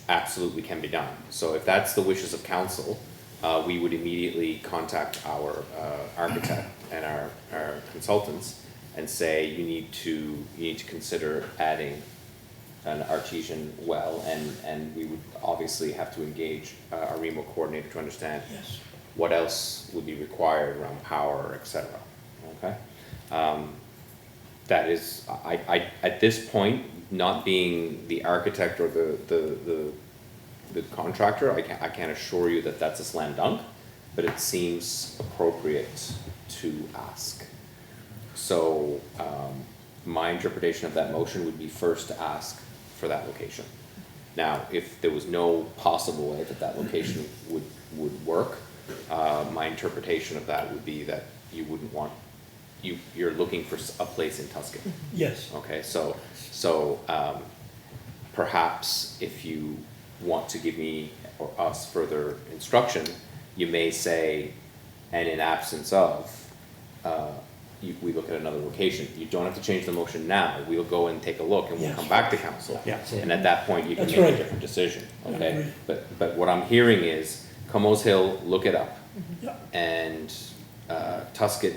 absolutely can be done. So if that's the wishes of council, we would immediately contact our architect and our consultants and say, you need to consider adding an artesian well, and we would obviously have to engage a REMO coordinator to understand Yes. what else would be required around power, et cetera, okay? That is, I, at this point, not being the architect or the contractor, I can't assure you that that's a slam dunk, but it seems appropriate to ask. So, my interpretation of that motion would be first to ask for that location. Now, if there was no possible way that that location would work, my interpretation of that would be that you wouldn't want, you're looking for a place in Tuscan. Yes. Okay, so perhaps if you want to give me or us further instruction, you may say, and in absence of, we look at another location. You don't have to change the motion now. We'll go and take a look, and we'll Yes. come back to council. Yeah. And at that point, you can That's make a right. different decision, I okay? agree. But what I'm hearing is, Camoes Hill, look it up. Yeah. And Tusket,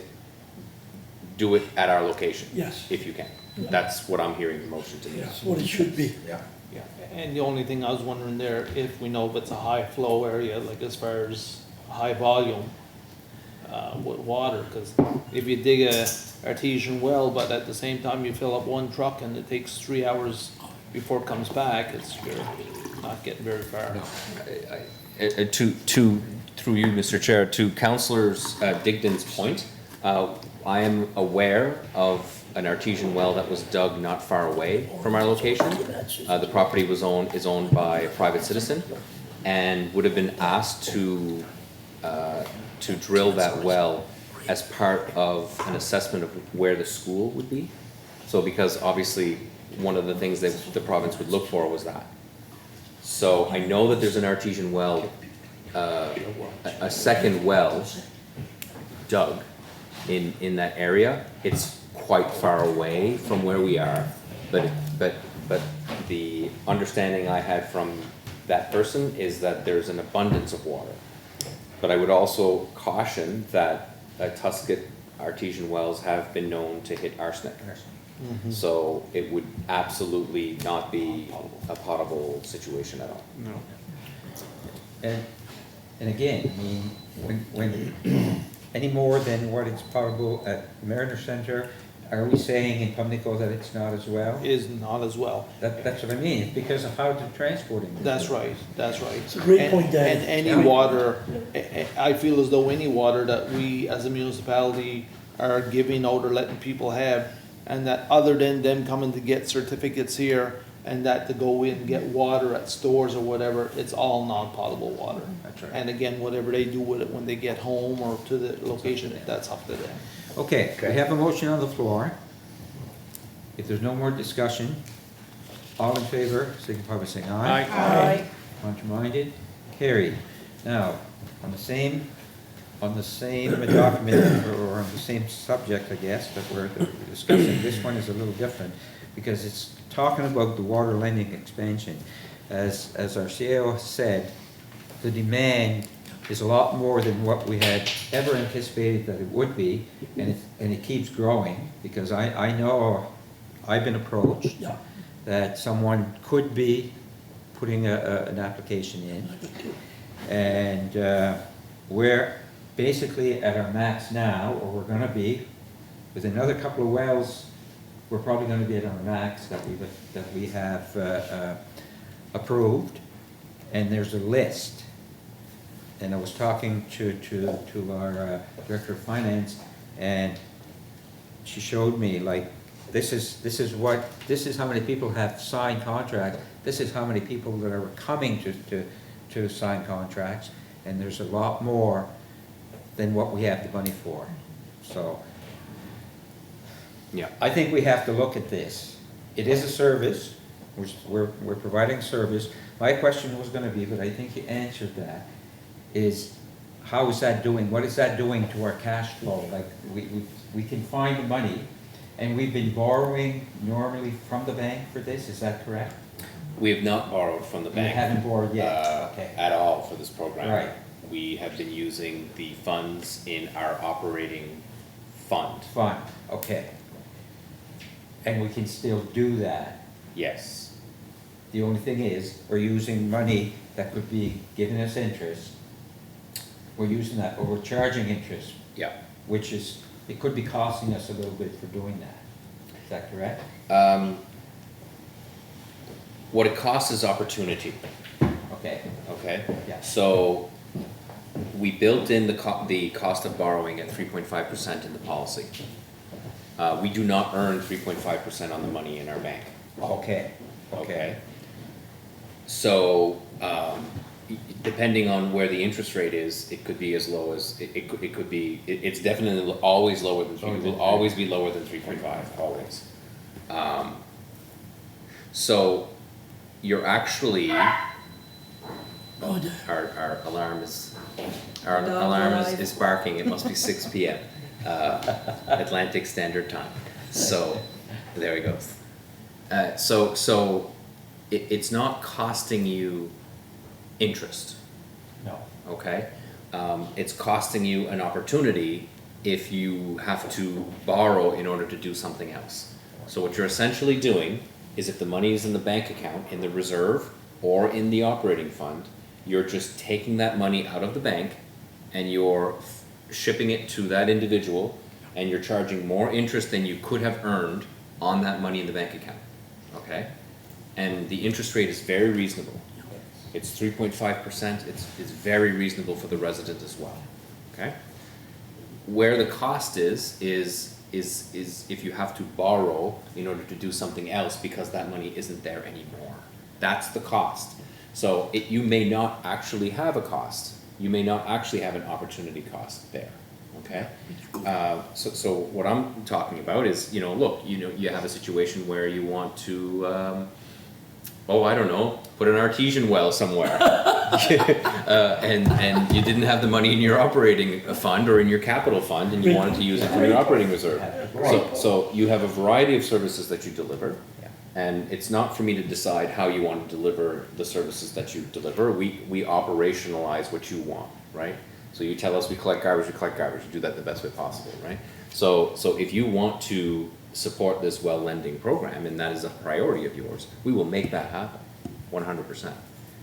do it at our location. Yes. If you can. That's what I'm hearing the motion to be. That's what it should be. Yeah. Yeah. And the only thing I was wondering there, if we know if it's a high flow area, like as far as high volume with water, because if you dig a artesian well, but at the same time you fill up one truck and it takes 3 hours before it comes back, you're not getting very far. Through you, Mr. Chair, to Councillor Digdon's point, I am aware of an artesian well that was dug not far away from our location. The property is owned by a private citizen, and would have been asked to drill that well as part of an assessment of where the school would be. So because obviously, one of the things that the province would look for was that. So I know that there's an artesian well, a second well dug in that area. It's quite far away from where we are, but the understanding I had from that person is that there's an abundance of water. But I would also caution that Tusket artesian wells have been known to hit arsenic. So it would absolutely not be a potable situation at all. No. And again, I mean, when any more than what is potable at Mariner Center, are we saying in Pimlico that it's not as well? Is not as well. That's what I mean, it's because of how they're transporting it. That's right, that's right. It's a great point, Dan. And any water, I feel as though any water that we as a municipality are giving out or letting people have, and that other than them coming to get certificates here, and that to go in and get water at stores or whatever, it's all non-potable water. That's right. And again, whatever they do with it when they get home or to the location, that's up to them. Okay, we have a motion on the floor. If there's no more discussion, all in favor, signify by saying aye. Aye. Contrary-minded, carried. Now, on the same document, or on the same subject, I guess, that we're discussing, this one is a little different, because it's talking about the water lending expansion. As our CEO said, the demand is a lot more than what we had ever anticipated that it would be, and it keeps growing, because I know I've been approached Yeah. that someone could be putting an application in. And we're basically at our max now, or we're gonna be, with another couple of wells, we're probably gonna be at our max that we have approved. And there's a list. And I was talking to our Director of Finance, and she showed me, like, this is how many people have signed contracts, this is how many people that are coming to sign contracts, and there's a lot more than what we have the money for. So, Yeah. I think we have to look at this. It is a service, we're providing service. My question was gonna be, but I think you answered that, is how is that doing? What is that doing to our cash flow? Like, we can find the money, and we've been borrowing normally from the bank for this, is that correct? We have not borrowed from the You bank. haven't borrowed yet, okay. At all for this program. Right. We have been using the funds in our operating fund. Fine, okay. And we can still do that. Yes. The only thing is, we're using money that could be giving us interest. We're using that, or we're charging interest, Yeah. which is, it could be costing us a little bit for doing that. Is that correct? What it costs is opportunity, Okay, okay? Yeah. So we built in the cost of borrowing at 3.5% in the policy. We do not earn 3.5% on the money in our bank. okay, Okay. okay. So, depending on where the interest rate is, it could be as low as, it could be, it's definitely always lower than, it will always be lower than 3.5, always. So, you're actually, Oh, the- our alarm is barking, it must be 6 PM, Atlantic Standard Time. So, there he goes. So it's not costing you interest, No, okay? It's costing you an opportunity if you have to borrow in order to do something else. So what you're essentially doing is, if the money is in the bank account, in the reserve, or in the operating fund, you're just taking that money out of the bank and you're shipping it to that individual, and you're charging more interest than you could have earned on that money in the bank account, okay? And the interest rate is very reasonable. It's 3.5%, it's very reasonable for the resident as well, okay? Where the cost is if you have to borrow in order to do something else because that money isn't there anymore. That's the cost. So you may not actually have a cost. You may not actually have an opportunity cost there, okay? So what I'm talking about is, look, you have a situation where you want to, I don't know, put an artesian well somewhere. And you didn't have the money in your operating fund or in your capital fund, and you wanted to use it for your operating reserve. So you have a variety of services that you deliver. And it's not for me to decide how you want to deliver the services that you deliver. We operationalize what you want, right? So you tell us we collect garbage, we do that the best way possible, right? So if you want to support this well lending program, and that is a priority of yours, we will make that happen, 100%.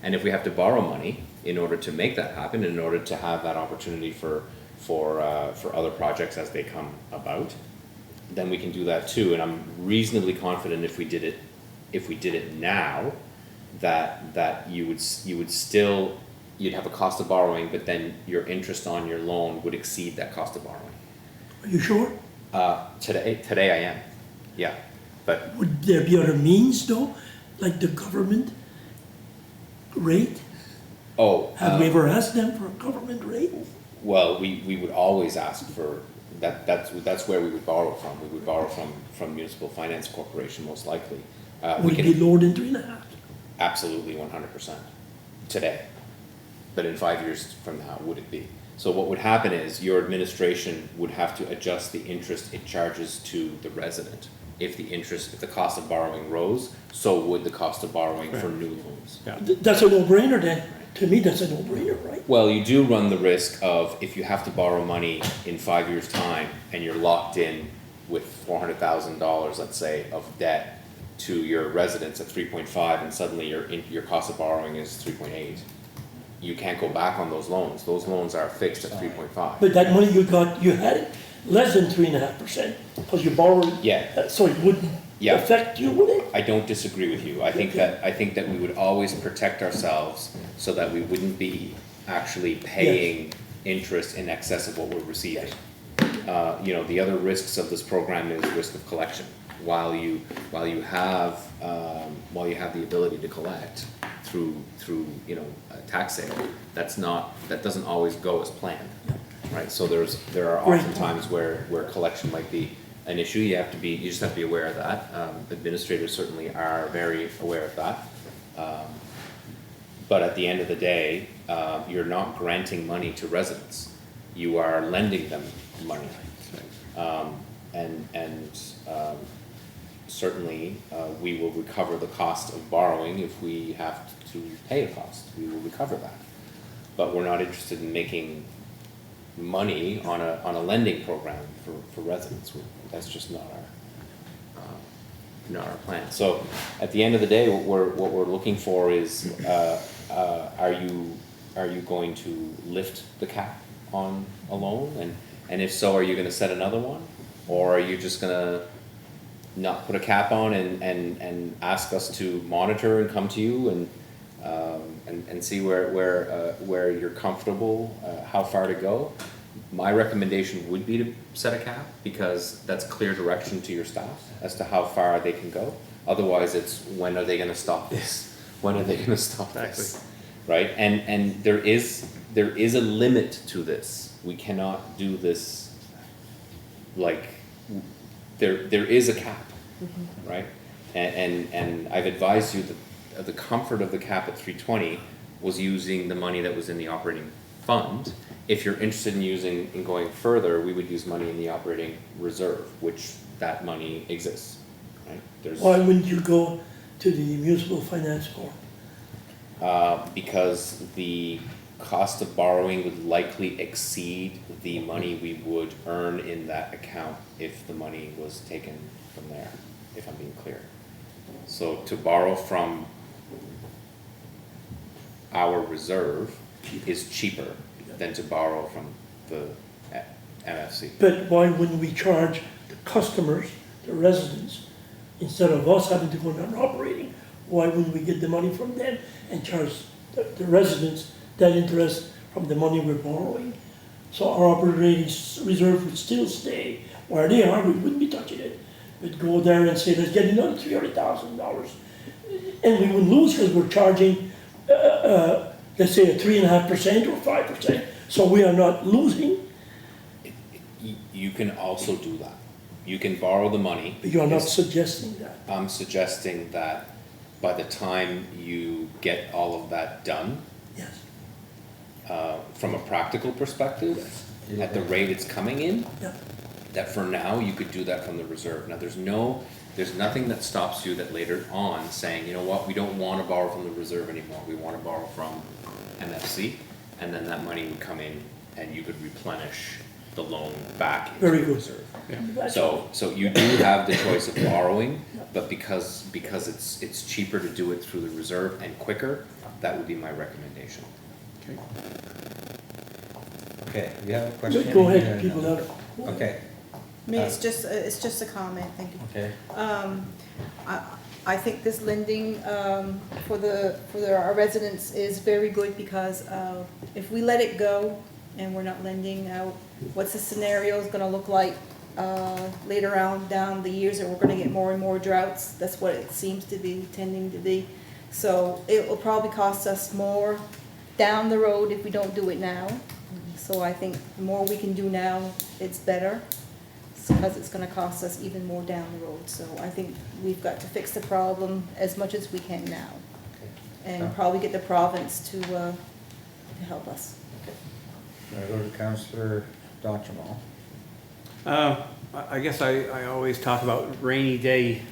And if we have to borrow money in order to make that happen, in order to have that opportunity for other projects as they come about, then we can do that too. And I'm reasonably confident if we did it now, that you'd have a cost of borrowing, but then your interest on your loan would exceed that cost of borrowing. Are you sure? Today I am, yeah, but Would there be other means though, like the government rate? Have we ever asked them for a government rate? well, we would always ask for that. That's where we would borrow from. We would borrow from Municipal Finance Corporation most likely. Would it be lower than 3.5? Absolutely 100% today, but in 5 years from now, would it be? So what would happen is your administration would have to adjust the interest it charges to the resident. If the cost of borrowing rose, so would the cost of borrowing for new loans. Yeah. That's a no-brainer then. To me, that's a no-brainer, right? Well, you do run the risk of, if you have to borrow money in 5 years' time and you're locked in with $400,000, let's say, of debt, to your residents at 3.5 and suddenly your cost of borrowing is 3.8, you can't go back on those loans. Those loans are fixed at 3.5. But that money you got, you had it less than 3.5%, because you borrowed. Yeah. So it wouldn't Yeah. affect you, would it? I don't disagree with you. I think that we would always protect ourselves so that we wouldn't be actually paying interest in excess of what we're receiving. You know, the other risks of this program is risk of collection. While you have the ability to collect through you know, a tax sale, that doesn't always go as planned, right? So there are often times where collection might be an issue. You just have to be aware of that. Administrators certainly are very aware of that. But at the end of the day, you're not granting money to residents. You are lending them money. Certainly, we will recover the cost of borrowing if we have to pay a cost. We will recover that. But we're not interested in making money on a lending program for residents. That's just not our plan. So at the end of the day, what we're looking for is, are you going to lift the cap on a loan? And if so, are you gonna set another one? Or are you just gonna not put a cap on and ask us to monitor and come to you and see where you're comfortable, how far to go? My recommendation would be to set a cap, because that's clear direction to your staff as to how far they can go. Otherwise, it's when are they gonna stop this? When are they gonna stop this? Right? And there is a limit to this. We cannot do this like, there is a cap, right? And I've advised you that the comfort of the cap at 320 was using the money that was in the operating fund. If you're interested in going further, we would use money in the operating reserve, which that money exists, right? Why wouldn't you go to the municipal finance board? Because the cost of borrowing would likely exceed the money we would earn in that account if the money was taken from there, if I'm being clear. So to borrow from our reserve is cheaper than to borrow from the MFC. But why wouldn't we charge the customers, the residents, instead of us having to go down operating? Why wouldn't we get the money from them and charge the residents that interest from the money we're borrowing? So our operating reserve would still stay where they are, we wouldn't be touching it. We'd go there and say, let's get another $300,000. And we wouldn't lose, because we're charging, let's say, a 3.5% or 5%. So we are not losing. You can also do that. You can borrow the money. But you're not suggesting that. I'm suggesting that by the time you get all of that done, Yes. from a practical perspective, at the rate it's coming in, Yeah. that for now you could do that from the reserve. Now there's nothing that stops you that later on saying, you know what, we don't want to borrow from the reserve anymore. We want to borrow from MFC, and then that money would come in and you could replenish the loan back into Very the good. reserve. Yeah. So you do have the choice of borrowing, but because it's cheaper to do it through the reserve and quicker, that would be my recommendation. Okay, you have a question? Go ahead, people have. Okay, I mean, it's just a comment, thank you. okay. I think this lending for our residents is very good, because if we let it go and we're not lending out, what's the scenario is gonna look like later on down the years, and we're gonna get more and more droughts. That's what it seems to be tending to be. So it will probably cost us more down the road if we don't do it now. So I think the more we can do now, it's better, because it's gonna cost us even more down the road. So I think we've got to fix the problem as much as we can now, and probably get the province to help us. I go to Councillor Donchamol. I guess I always talk about rainy day,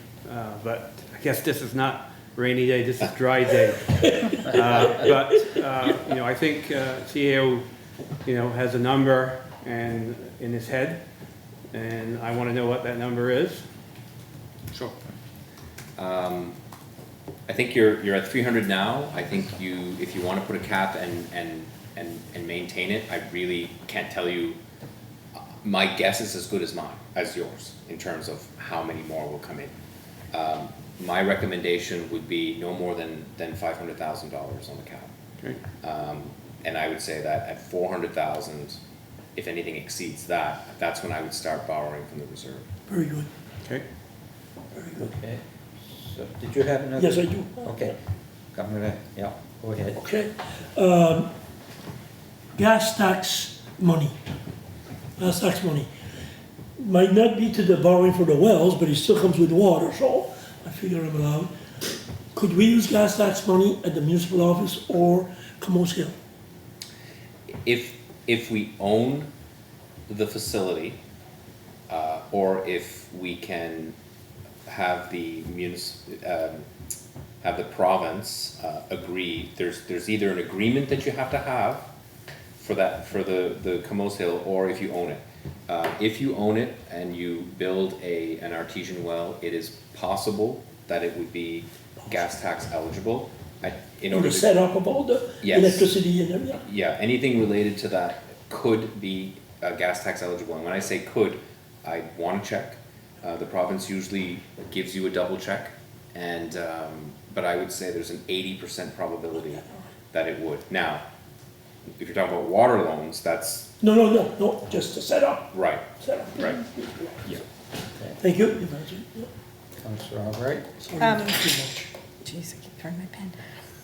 but I guess this is not rainy day, this is dry day. You know, I think CAO, you know, has a number in his head, and I want to know what that number is. Sure. I think you're at 300 now. I think if you want to put a cap and maintain it, I really can't tell you. My guess is as good as yours in terms of how many more will come in. My recommendation would be no more than $500,000 on the cap. Okay. And I would say that at 400,000, if anything exceeds that, that's when I would start borrowing from the reserve. Very good, Okay. very good. Okay, so did you have another? Yes, I do. Okay, I'm gonna, yeah, go ahead. Okay. Gas tax money. Gas tax money. Might not be to the borrowing for the wells, but it still comes with water, so I figure I'm allowed. Could we use gas tax money at the municipal office or Camoes Hill? If we own the facility, or if we can have the have the province agree, there's either an agreement that you have to have for the Camoes Hill, or if you own it. If you own it and you build an artesian well, it is possible that it would be gas tax eligible. In In order the to, setup of all the Yes. electricity and everything? yeah, anything related to that could be gas tax eligible. And when I say could, I want to check. The province usually gives you a double check, and but I would say there's an 80% probability that it would. Now, if you're talking about water loans, that's No, just the setup. right. Setup. Right. Yeah. Thank you. You've answered. Yeah. Counselor Albright? Sorry, Um, too much. Jeez, I keep turning my pen.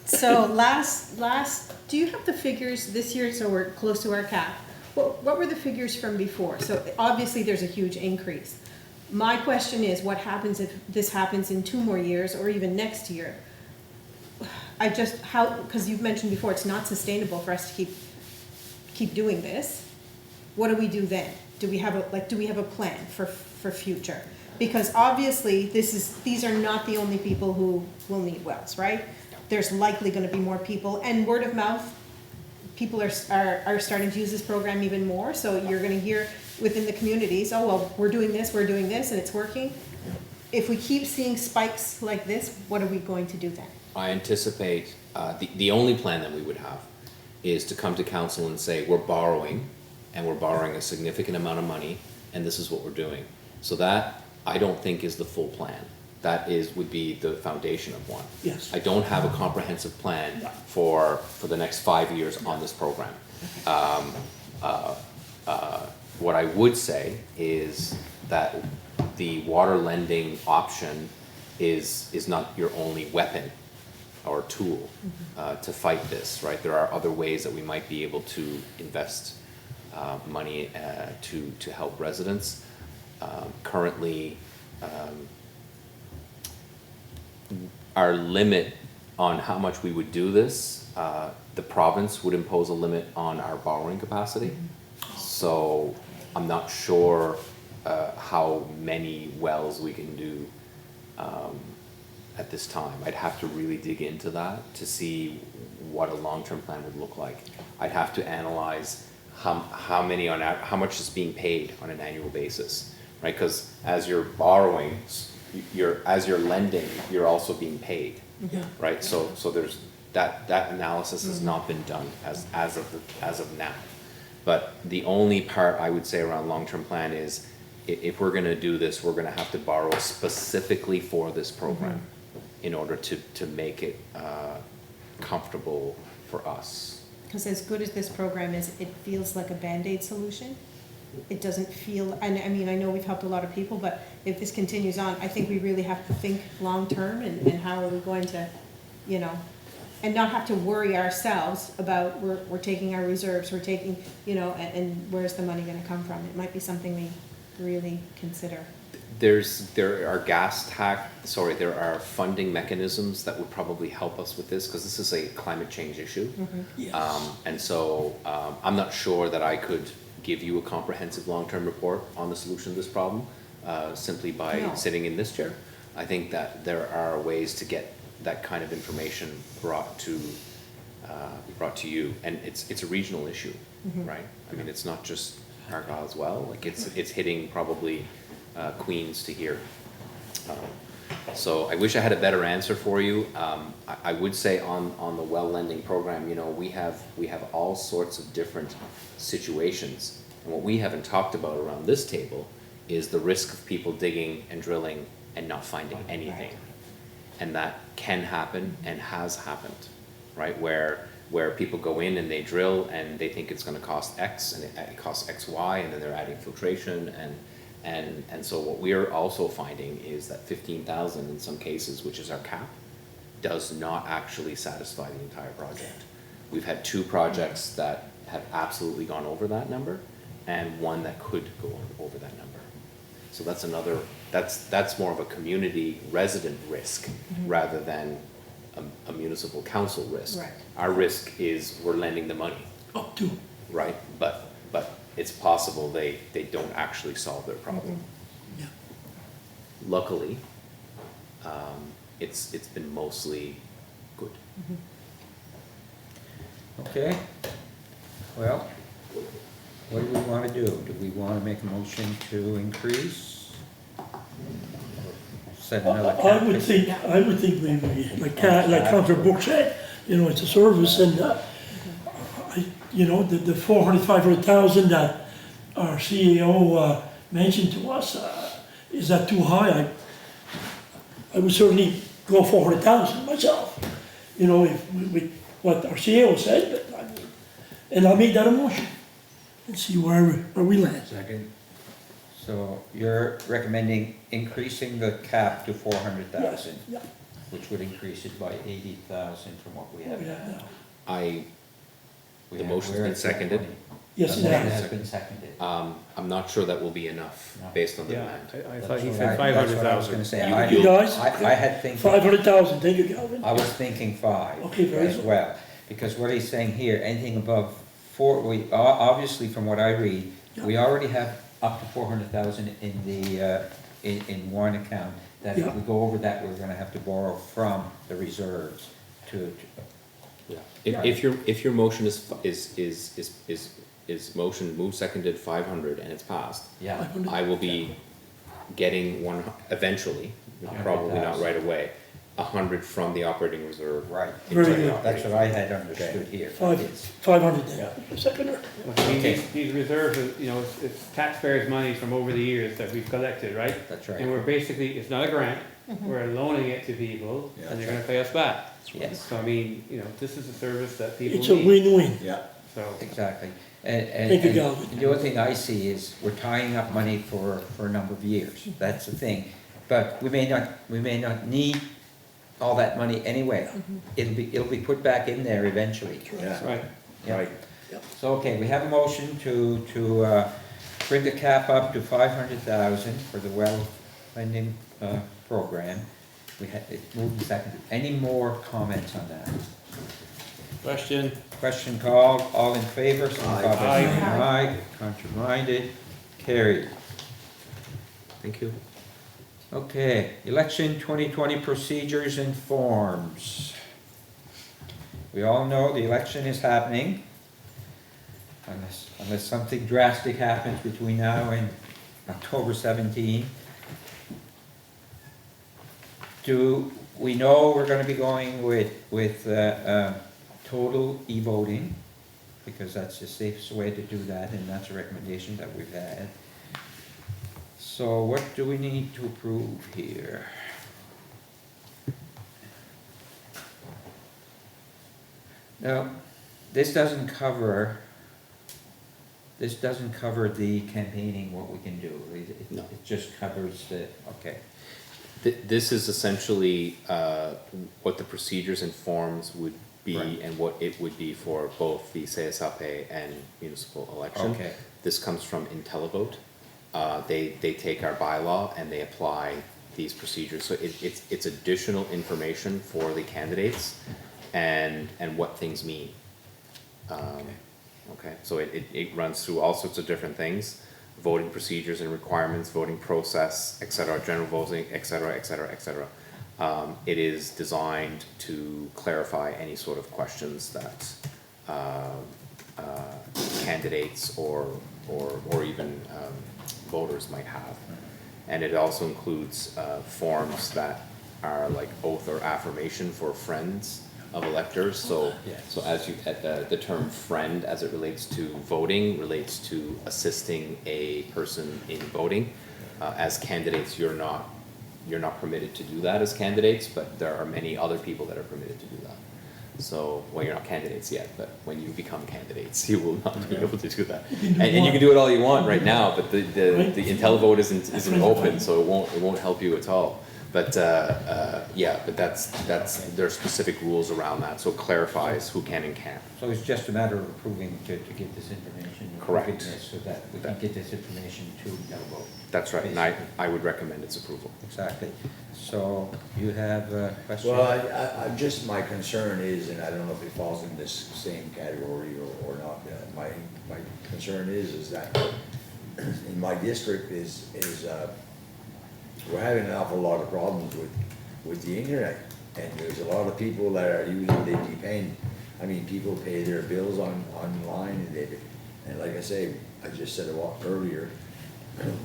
So last, do you have the figures this year, so we're close to our cap? What were the figures from before? So obviously there's a huge increase. My question is, what happens if this happens in 2 more years or even next year? Because you've mentioned before, it's not sustainable for us to keep doing this. What do we do then? Do we have a plan for future? Because obviously these are not the only people who will need wells, right? There's likely gonna be more people, and word of mouth, people are starting to use this program even more, so you're gonna hear within the communities, oh, well, we're doing this, and it's working. If we keep seeing spikes like this, what are we going to do then? I anticipate, the only plan that we would have is to come to council and say, we're borrowing, and we're borrowing a significant amount of money, and this is what we're doing. So that, I don't think, is the full plan. That would be the foundation of one. Yes. I don't have a comprehensive plan for the next 5 years on this program. What I would say is that the water lending option is not your only weapon or tool to fight this, right? There are other ways that we might be able to invest money to help residents. Currently, our limit on how much we would do this, the province would impose a limit on our borrowing capacity. So I'm not sure how many wells we can do at this time. I'd have to really dig into that to see what a long-term plan would look like. I'd have to analyze how much is being paid on an annual basis, right? Because as you're borrowing, as you're lending, you're also being paid, right? So there's that analysis has not been done as of now. But the only part I would say around long-term plan is if we're gonna do this, we're gonna have to borrow specifically for this program in order to make it comfortable for us. Because as good as this program is, it feels like a Band-Aid solution. It doesn't feel, and I mean, I know we've helped a lot of people, but if this continues on, I think we really have to think long-term and how are we going to, and not have to worry ourselves about we're taking our reserves, we're taking, and where's the money gonna come from? It might be something we really consider. There are funding mechanisms that would probably help us with this, because this is a climate change issue. Yes. And so I'm not sure that I could give you a comprehensive long-term report on the solution to this problem simply by sitting in this chair. I think that there are ways to get that kind of information brought to you, and it's a regional issue, right? I mean, it's not just Argyle as well. Like it's hitting probably Queens to here. So I wish I had a better answer for you. I would say on the well lending program, you know, we have all sorts of different situations. And what we haven't talked about around this table is the risk of people digging and drilling and not finding anything. And that can happen and has happened, right? Where people go in and they drill and they think it's gonna cost X and it costs XY, and then they're adding filtration and so what we're also finding is that 15,000 in some cases, which is our cap, does not actually satisfy the entire project. We've had 2 projects that have absolutely gone over that number, and one that could go over that number. So that's another, that's more of a community resident risk rather than a municipal council risk. Right. Our risk is we're lending the money, Up to, right? But it's possible they don't actually solve their problem. yeah. Luckily, it's been mostly good. Okay, well, what do we wanna do? Do we wanna make a motion to increase? Set another cap? I would think maybe, like Councilor Book said, you know, it's a service and, you know, the 400, 500,000 that our CEO mentioned to us, is that too high? I would certainly go 400,000 myself, you know, if we, what our CEO said, but I mean, and I'll make that a motion and see where we land. Second. So you're recommending increasing the cap to 400,000, Yeah, which would increase it by 80,000 from what we what have we have now. now. The motion's been seconded. Yes, it The motion has. has been seconded. I'm not sure that will be enough No. based on the Yeah, demand. I thought he That's said what I- that's what I was 500,000. gonna say. You guys? I had thinking, 500,000, thank you, Calvin. I was thinking 5 Okay, very as good. well. Because what he's saying here, anything above 4, obviously from what I read, we already have up to 400,000 in the, in one account. That if Yeah. we go over that, we're gonna have to borrow from the reserves to, If your motion is motion moved, seconded, 500, and it's passed, yeah. 500. I will be getting one, eventually, probably not right away, 100 from the operating reserve. Right. Very into the good. That's operating. what I had understood here. Yes. 500 then, seconder. I mean, Okay. these reserves, are, you know, it's taxpayers' money from over the years that we've collected, right? That's And right. we're basically, it's not a grant, we're loaning it to people, and they're gonna pay us back. Yes, So I mean, you know, this is a service that people It's a need, win-win. Yeah. so. exactly. Thank you, Galvin. The only thing I see is we're tying up money for a number of years. That's the thing. But we may not need all that money anyway. It'll be put back in there eventually. Yeah. Right. Yeah. Right. So, okay, we have a motion to bring the cap up to 500,000 for the well lending program. It's moved and seconded. Any more comments on that? Question? Question called, all in favor, signify by Aye. saying aye. Contrary-minded, carried. Thank you. Okay, election 2020 procedures and forms. We all know the election is happening, unless something drastic happens between now and October 17. Do we know we're gonna be going with total e-voting? Because that's the safest way to do that, and that's a recommendation that we've had. So what do we need to approve here? Now, this doesn't cover the campaigning, what we can do. No. It just covers the, okay, This is essentially what the procedures and forms would be Right. and what it would be for both the CSLP and municipal election. Okay. This comes from IntelliVote. They take our bylaw and they apply these procedures. So it's additional information for the candidates and what things mean. Okay, so it runs through all sorts of different things, voting procedures and requirements, voting process, et cetera, general voting, et cetera, et cetera, et cetera. It is designed to clarify any sort of questions that candidates or even voters might have. And it also includes forms that are like oath or affirmation for friends of electors, so, Yes. so as you, the term friend as it relates to voting, relates to assisting a person in voting. As candidates, you're not permitted to do that as candidates, but there are many other people that are permitted to do that. So, well, you're not candidates yet, but when you become candidates, you will not be able to do that. You can do And you one. can do it all you want right now, but the Right. IntelliVote isn't open, so it won't help you at all. But, yeah, but that's, there are specific rules around that, so it clarifies who can and can't. So it's just a matter of approving to get this information. Correct. approving this So that we can get this information to Untitled. That's right, and I would recommend its approval. Exactly. So you have a question? Well, I just, my concern is, and I don't know if it falls in this same category or not, my concern is that in my district is we're having an awful lot of problems with the internet. And there's a lot of people that are using, they depend, I mean, people pay their bills online and like I say, I just said a while earlier,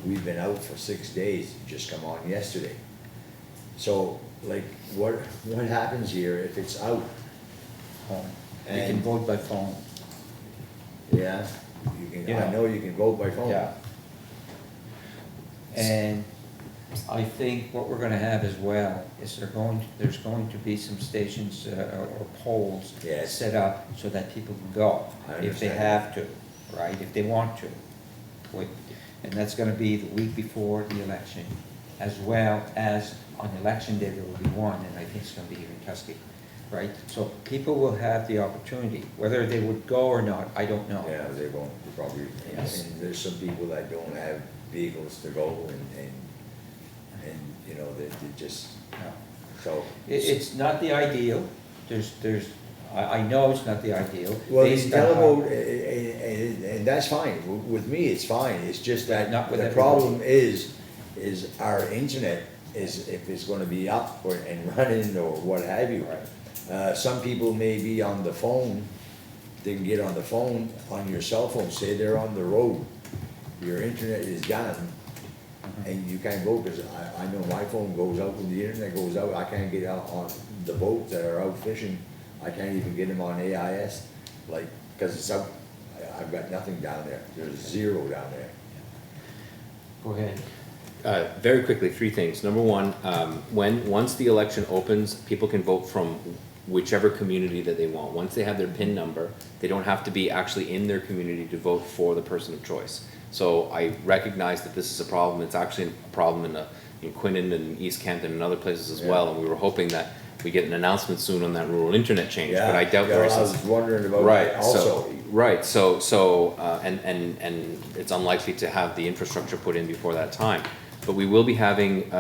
we've been out for 6 days, just come on yesterday. So, like, what happens here if it's out? Phone. You can And- vote by phone. Yeah, you can, Yeah. I know you can vote by phone. Yeah. And I think what we're gonna have as well is there's going to be some stations or polls Yes. set up so that people can go I if they understand. have to, right, if they want to. And that's gonna be the week before the election, as well as on election day, there will be one, and I think it's gonna be here in Tusky, right? So people will have the opportunity, whether they would go or not, I don't know. Yeah, they won't, they probably, Yes. and there's some people that don't have vehicles to go and you know, they just, No. so. It's not the ideal, I know it's not the ideal. Well, based the on how- televote, and that's fine, with me, it's fine, it's just that Not with the everybody. problem is our internet is, if it's gonna be up and running or what have you. Some people may be on the phone, they can get on the phone, on your cell phone, say they're on the road, your internet is down, and you can't go, because I know my phone goes out, when the internet goes out, I can't get out on the boats that are out fishing, I can't even get them on AIS, like, because it's out, I've got nothing down there, there's zero down there. Go ahead. Very quickly, 3 things. Number one, once the election opens, people can vote from whichever community that they want. Once they have their PIN number, they don't have to be actually in their community to vote for the person of choice. So I recognize that this is a problem. It's actually a problem in Quinnan and East Canton and other places as well. And we were hoping that we get an announcement soon on that rural internet change, but I doubt there is. I was wondering about Right, that also. and it's unlikely to have the infrastructure put in before that time. But we will be having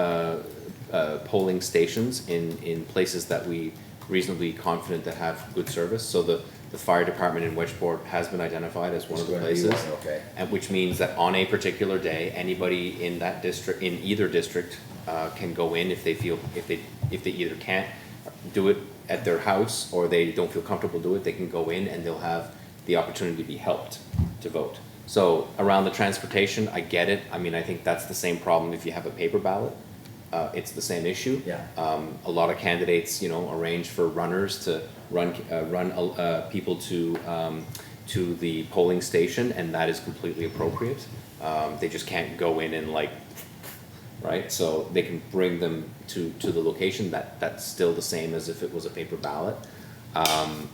polling stations in places that we reasonably confident that have good service. So the fire department in Wedgeport has been identified as one It's of the gonna be places. one, okay. And which means that on a particular day, anybody in that district, in either district, can go in if they feel, if they either can't do it at their house or they don't feel comfortable do it, they can go in and they'll have the opportunity to be helped to vote. So around the transportation, I get it. I mean, I think that's the same problem if you have a paper ballot. It's the same issue. Yeah. A lot of candidates, arrange for runners to run people to the polling station, and that is completely appropriate. They just can't go in and right? So they can bring them to the location. That's still the same as if it was a paper ballot.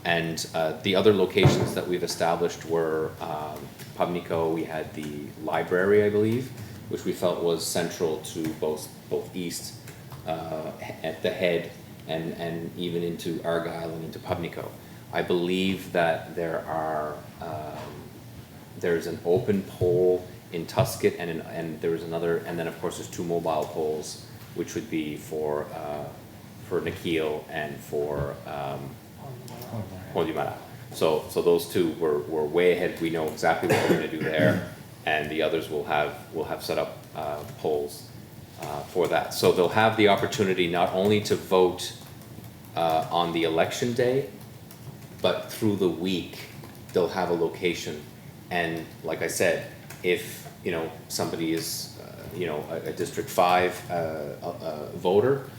And the other locations that we've established were Pubnico. We had the library, I believe, which we felt was central to both east at the head and even into Argyle and into Pubnico. I believe that there's an open poll in Tusket and there was another, and then of course there's 2 mobile polls, which would be for Nikhil and for Holyumara. So those 2 were way ahead. We know exactly what we're gonna do there, and the others will have set up polls for that. So they'll have the opportunity not only to vote on the election day, but through the week, they'll have a location. And like I said, if, somebody is, a District 5 voter,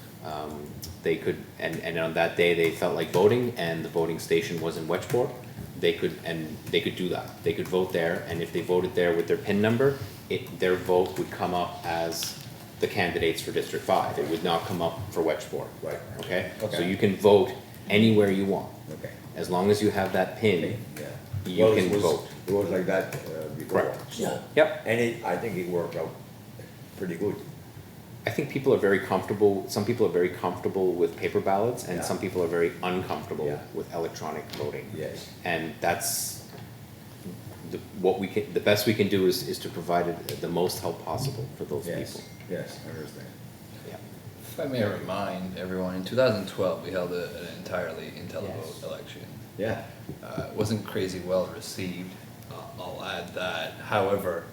They could, and on that day, they felt like voting, and the voting station was in Wedgeport, they could do that. They could vote there, and if they voted there with their PIN number, their vote would come up as the candidates for District 5. It would not come up for Wedgeport. Right. Okay? Okay. So you can vote anywhere you want. Okay. As long as you have that PIN, Yeah. you Well, can it was- vote. It was like that before. Correct. so- Yeah. Yep. And I think it worked out pretty good. I think people are very comfortable, some people are very comfortable with paper ballots, and Yeah. some people are very uncomfortable Yeah. with electronic voting. Yes. And that's, the best we can do is to provide the most help possible for those Yes, people. yes, I understand. Yeah. If I may remind everyone, in 2012, we held an entirely Yes. IntelliVote election. Yeah, It wasn't crazy well received, I'll add that. However,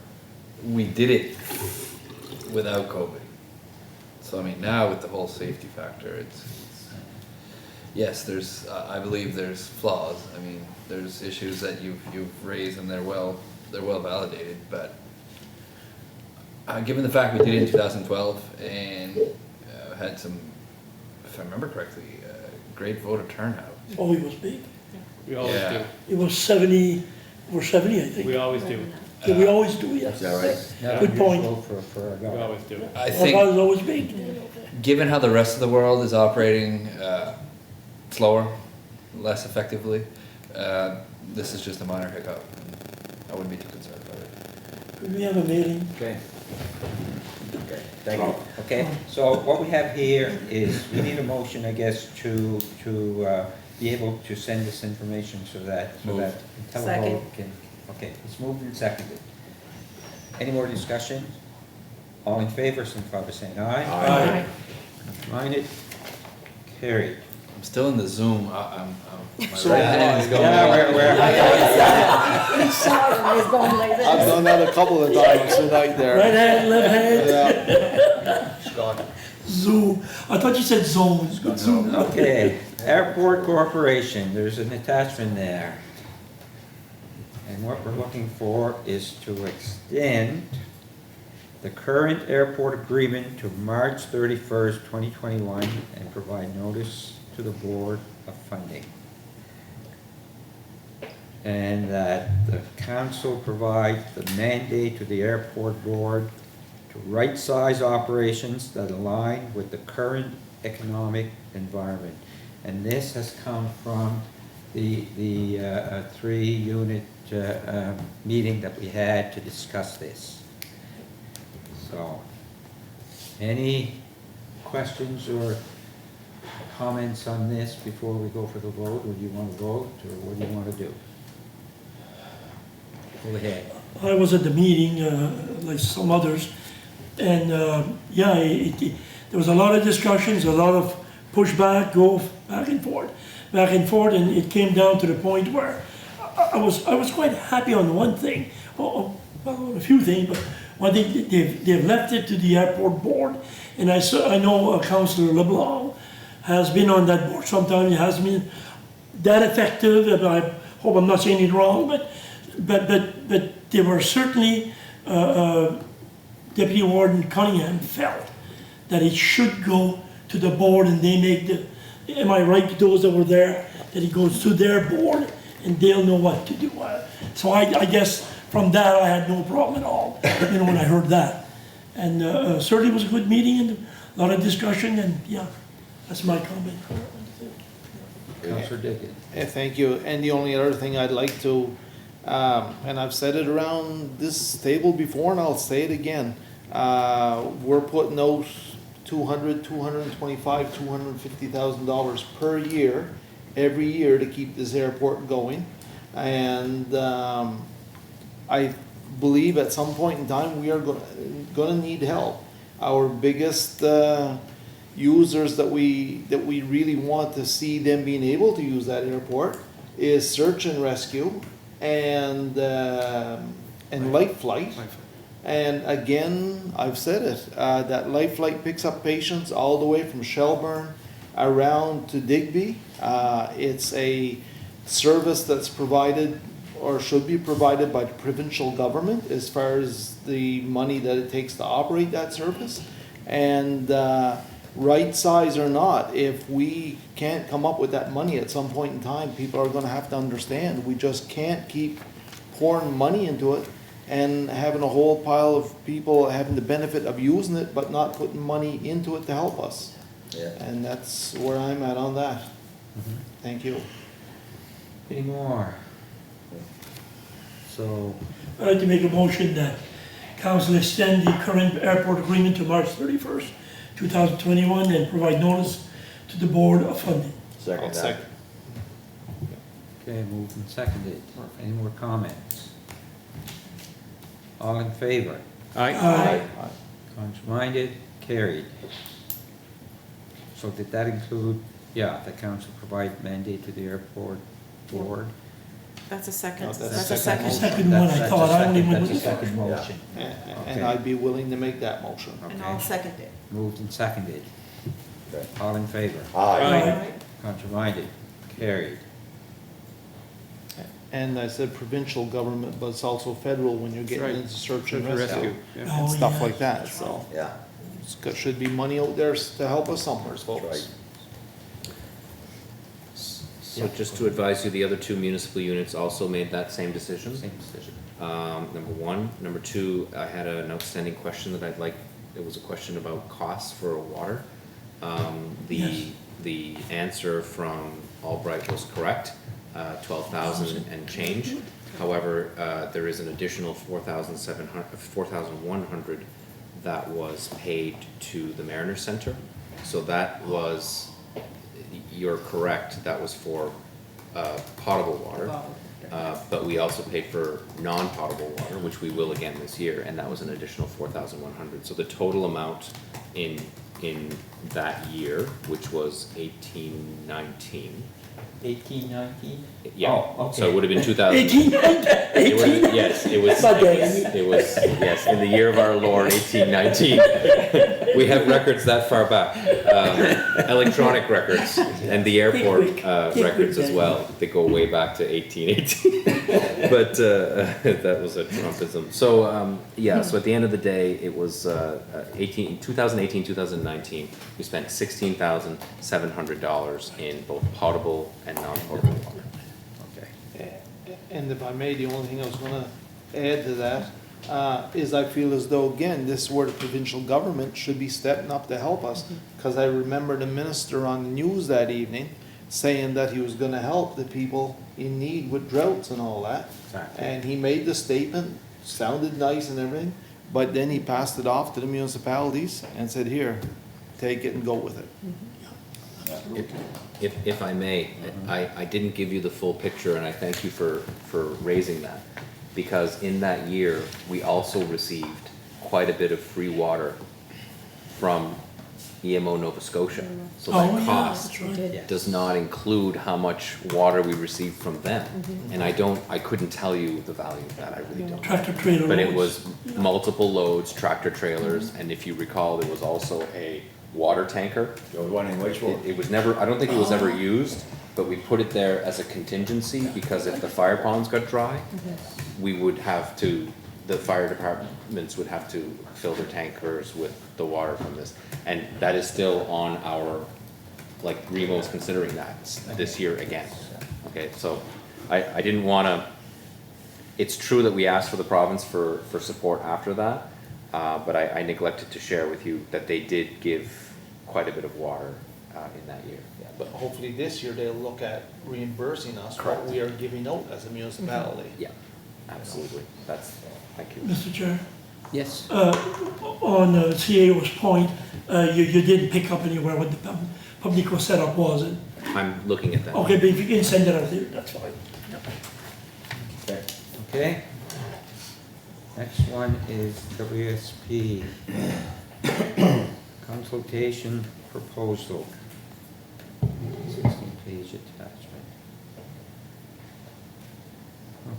we did it without COVID. So I mean, now with the whole safety factor, yes, there's, I believe there's flaws. I mean, there's issues that you've raised and they're well validated, but given the fact we did it in 2012 and had some, if I remember correctly, great voter turnout. Oh, it was big. We always Yeah. do. It was 70, or 70, I think. We always do. Yeah, we always do, is yes. that right? Not Good point. unusual for a We guy. always do. I Our think, was always big. given how the rest of the world is operating slower, less effectively, this is just a minor hiccup. I wouldn't be too concerned about it. Could we have a meeting? Okay. Okay, thank you. Okay, so what we have here is, we need a motion, I guess, to be able to send this information so that Second. IntelliVote can, okay, it's moved and seconded. Any more discussion? All in favor, signify by saying aye. Aye. Minded? Carried. I'm still in the Zoom. My So right hand's going Yeah, out. He saw it and he's going like this. I've done that a couple of times tonight there. Right hand, left hand, Yeah. Scott. Zoom. I thought you said zone. Zoom. Okay, Airport Corporation, there's an attachment there. And what we're looking for is to extend the current airport agreement to March 31st, 2021, and provide notice to the board of funding. And that the council provide the mandate to the airport board to right-size operations that align with the current economic environment. And this has come from the three-unit meeting that we had to discuss this. So, any questions or comments on this before we go for the vote? Or do you want to vote, or what do you want to do? Go ahead. I was at the meeting, like some others, and, yeah, there was a lot of discussions, a lot of pushback, go back and forth, and it came down to the point where I was quite happy on one thing, well, on a few things, but one thing, they've left it to the airport board, and I know Councillor LeBlanc has been on that board sometimes, it hasn't been that effective, and I hope I'm not saying it wrong, but they were certainly, Deputy Warden Cunningham felt that it should go to the board and they make the, am I right, to those that were there, that it goes to their board and they'll know what to do. So I guess from that I had no problem at all, when I heard that. And certainly it was a good meeting and a lot of discussion, and yeah, that's my comment. Councillor Dickey. Yeah, thank you. And the only other thing I'd like to, and I've said it around this table before and I'll say it again, we're putting out $225,000, $250,000 per year, every year to keep this airport going. And I believe at some point in time, we are gonna need help. Our biggest users that we really want to see them being able to use that airport is search and rescue and light flight. And again, I've said it, that light flight picks up patients all the way from Shelburne around to Digby. It's a service that's provided or should be provided by the provincial government as far as the money that it takes to operate that service. And right size or not, if we can't come up with that money at some point in time, people are gonna have to understand, we just can't keep pouring money into it and having a whole pile of people having the benefit of using it, but not putting money into it to help us. Yeah. And that's where I'm at on that. Thank you. Any more? So, I'd like to make a motion that council extend the current airport agreement to March 31st, 2021, and provide notice to the board of funding. Second that. okay, moved and seconded. Any more comments? All in favor? Aye. Contrary-minded? Carried. So did that include, yeah, the council provide mandate to the airport board? That's a second, No, that's that's a a second. second. Second one, I That's a thought, I only second- went with That's a the second first. motion. And I'd be willing to make that motion. And I'll Okay, second it. moved and seconded. Okay. All in favor? Aye. Contrary-minded? Carried. And I said provincial government, but it's also federal when you're Right. getting into search and Search and rescue. rescue, yeah. And Oh, stuff yeah. like that, so. Yeah. Should be money out there to help us somewhere, Right. folks. So just to advise you, the other two municipal units also made that same decision. Same decision. Number one. Number two, I had an outstanding question that I'd like, it was a question about costs for water. Yes. The answer from Albright was correct, 12,000 and change. However, there is an additional 4,100 that was paid to the Mariner Center. So that was, you're correct, that was for potable water. But we also paid for non-potable water, which we will again this year, and that was an additional 4,100. So the total amount in that year, which was 1819. 1819? Yeah, Oh, so it okay. would have been 2000. 18, It would have, yes, it was, My bad. yes, in the year of our Lord, 1819. We have records that far back, electronic records, and the airport records as well, that go way back to 1818. But that was a Trumpism. So, yeah, so at the end of the day, it was 2018, 2019, we spent $16,700 in both potable and non-potable water. Okay. And if I may, the only thing I was gonna add to that, is I feel as though, again, this is where the provincial government should be stepping up to help us. Cause I remember the minister on the news that evening saying that he was gonna help the people in need with droughts and all that. Exactly. And he made the statement, sounded nice and everything, but then he passed it off to the municipalities and said, here, take it and go with it. If I may, I didn't give you the full picture, and I thank you for raising that. Because in that year, we also received quite a bit of free water from EMO Nova Scotia. So Oh, that yeah, cost that's right. Yes. does not include how much water we received from them. And I couldn't tell you the value of that, I really don't. Tractor trailer. But it loads. was multiple loads, tractor trailers, and if you recall, there was also a water tanker. The one in Whitchwood. It was never, I don't think it was ever used, but we put it there as a contingency, because if the fire ponds got dry, we would have to, the fire departments would have to fill their tankers with the water from this. And that is still on our, like, Remo's considering that this year again. Okay, so I didn't wanna, it's true that we asked for the province for support after that, but I neglected to share with you that they did give quite a bit of water in that year. Yeah, but hopefully this year they'll look at reimbursing us what we are giving out as a municipality. Yeah, absolutely, that's, thank you. Mr. Chair, Yes, on CAO's point, you didn't pick up anywhere what the Publico setup was. And- I'm looking at that. Okay, but if you can send it out there, that's fine. Okay. okay. Next one is WSP. Consultation proposal. 16-page attachment.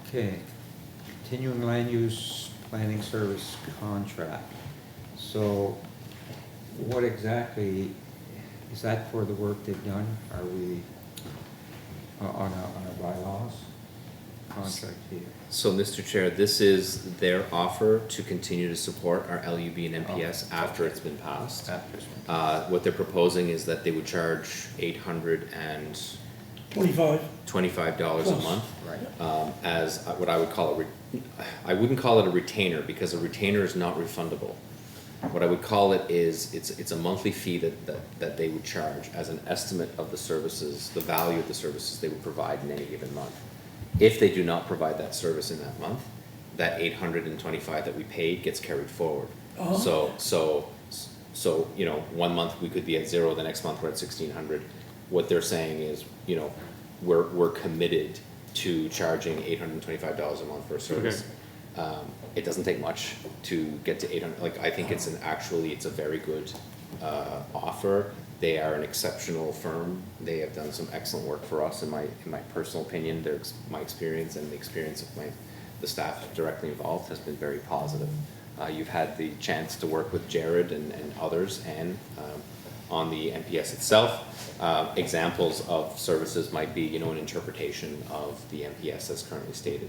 Okay, continuing land use planning service contract. So what exactly, is that for the work they've done? Are we on our bylaws? contract here? So, Mr. Chair, this is their offer to continue to support our LUB and MPS after it's been passed. After this one. What they're proposing is that they would charge $825 25. a month. Right. As what I would call I wouldn't call it a retainer, because a retainer is not refundable. What I would call it is, it's a monthly fee that they would charge as an estimate of the services, the value of the services they would provide in any given month. If they do not provide that service in that month, that 825 that we paid gets carried forward. Oh. So, you know, one month we could be at 0, the next month we're at 1,600. What they're saying is, you know, we're committed to charging $825 a month for a service. It doesn't take much to get to 800. Like, I think it's a very good offer. They are an exceptional firm. They have done some excellent work for us, in my personal opinion. My experience and the experience of the staff directly involved has been very positive. You've had the chance to work with Jared and others, and on the NPS itself. Examples of services might be, you know, an interpretation of the NPS as currently stated.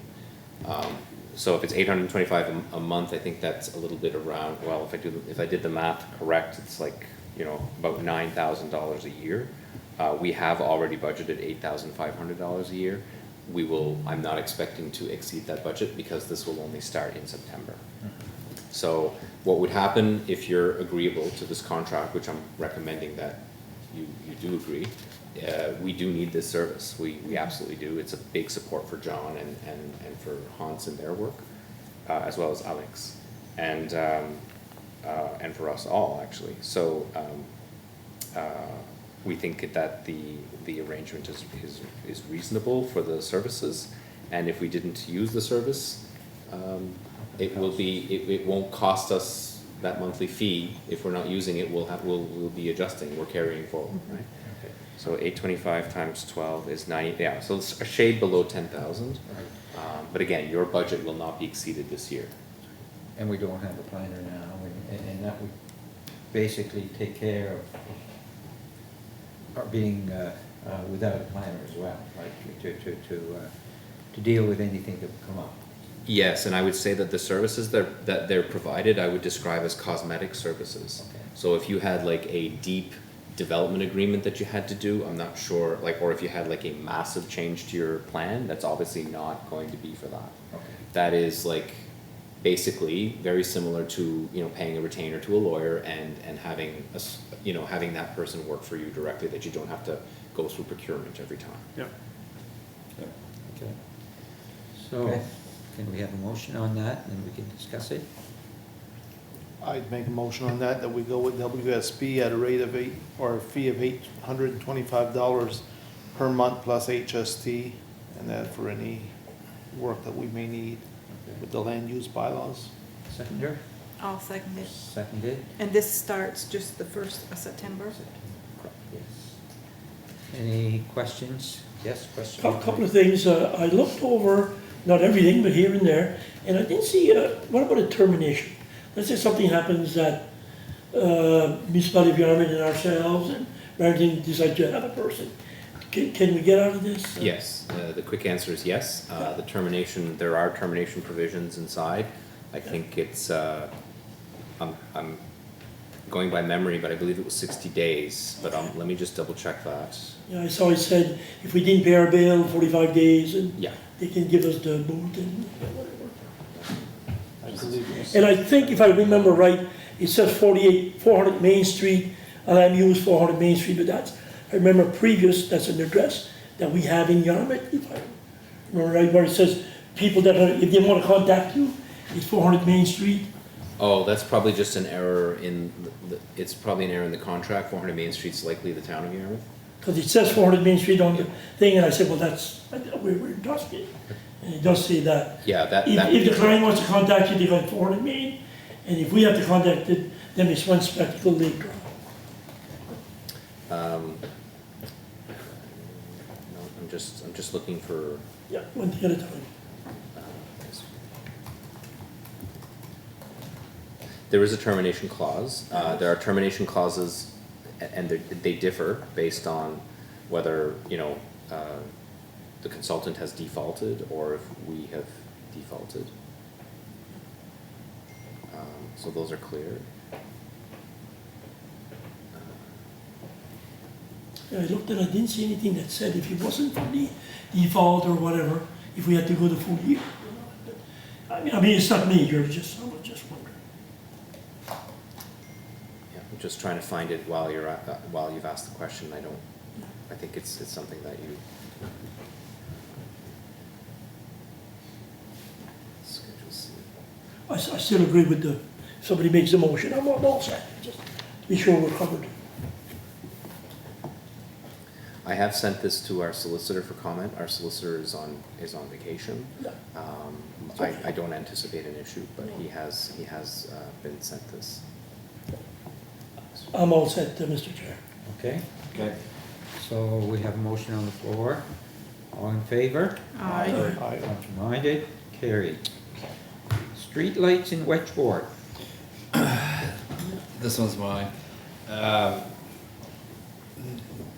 So if it's $825 a month, I think that's a little bit around, well, if I did the math correct, it's like, you know, about $9,000 a year. We have already budgeted $8,500 a year. I'm not expecting to exceed that budget, because this will only start in September. So what would happen if you're agreeable to this contract, which I'm recommending that you do agree, we do need this service. We absolutely do. It's a big support for John and for Hans in their work, as well as Alex, and for us all, actually. So we think that the arrangement is reasonable for the services, and if we didn't use the service, it won't cost us that monthly fee. If we're not using it, we'll be adjusting. We're carrying forward, right? Okay. So 825 times 12 is 90. Yeah, so it's a shade below 10,000. But again, your budget will not be exceeded this year. And we don't have a planner now, and that would basically take care of our being without a planner as well, right? To deal with anything that would come up. Yes, and I would say that the services that they're provided, I would describe as cosmetic services. Okay. So if you had like a deep development agreement that you had to do, I'm not sure, like, or if you had like a massive change to your plan, that's obviously not going to be for that. Okay. That is like basically very similar to, you know, paying a retainer to a lawyer and having having that person work for you directly, that you don't have to go through procurement every time. Yep. Okay. So, can we have a motion on that, and we can discuss it? I'd make a motion on that we go with WSP at a rate of a fee of $825 per month plus HST, and that for any work that we may need with the land use bylaws. Seconder? I'll second it. Seconded? And this starts just the 1st of September? Yes. Any questions? Yes, questions? A couple of things, I looked over, not everything, but here and there, and I didn't see, what about a termination? Let's say something happens that municipality of Yarmouth and ourselves and Barrington decide to have a person. Can we get out of this? Yes, the quick answer is yes. The termination, there are termination provisions inside. I think it's, I'm going by memory, but I believe it was 60 days, but let me just double check that. Yeah, I saw it said, if we didn't pay our bill, 45 days, and Yeah. they can give us the boot and whatever. I believe it was. And I think if I remember right, it says 400 Main Street, and I'm used 400 Main Street, but I remember previous, that's an address that we have in Yarmouth, if I remember right, where it says, people if they want to contact you, it's 400 Main Street. Oh, that's probably just an error it's probably an error in the contract. 400 Main Street's likely the town of Yarmouth. Because it says 400 Main Street on the thing, and I said, well, we're in Tuscany. And it does say that. Yeah, If the client wants to contact you, they go to 400 Main, and if we have to contact it, then it's one spectacle later. No, I'm just looking for. Yeah, one thing at a time. There is a termination clause. There are termination clauses, and they differ based on whether, the consultant has defaulted or if we have defaulted. So those are clear. I looked and I didn't see anything that said if it wasn't for the default or whatever, if we had to go the full year. I mean, it's not major, I was just wondering. Yeah, I'm just trying to find it while you're while you've asked the question. I think it's something that you. Schedule C. I still agree with somebody makes a motion, I'm all set, just to be sure we're covered. I have sent this to our solicitor for comment. Our solicitor is on vacation. Yeah. I don't anticipate an issue, but he has been sent this. I'm all set, Mr. Chair. Okay? Okay. So we have a motion on the floor. All in favor? Aye. Contrary-minded? Carried. Streetlights in Wedgeport. This one's mine.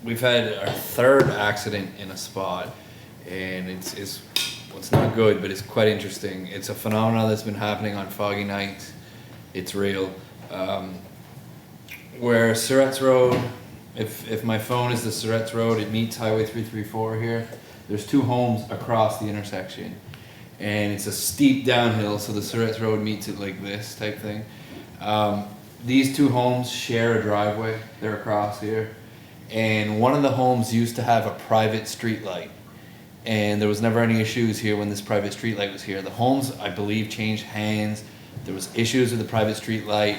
We've had our third accident in a spot, and it's not good, but it's quite interesting. It's a phenomenon that's been happening on foggy nights. It's real. Where Surratt's Road, if my phone is the Surratt's Road, it meets Highway 334 here. There's two homes across the intersection, and it's a steep downhill, so the Surratt's Road meets it like this type thing. These two homes share a driveway. They're across here. And one of the homes used to have a private street light, and there was never any issues here when this private street light was here. The homes, I believe, changed hands. There was issues with the private street light.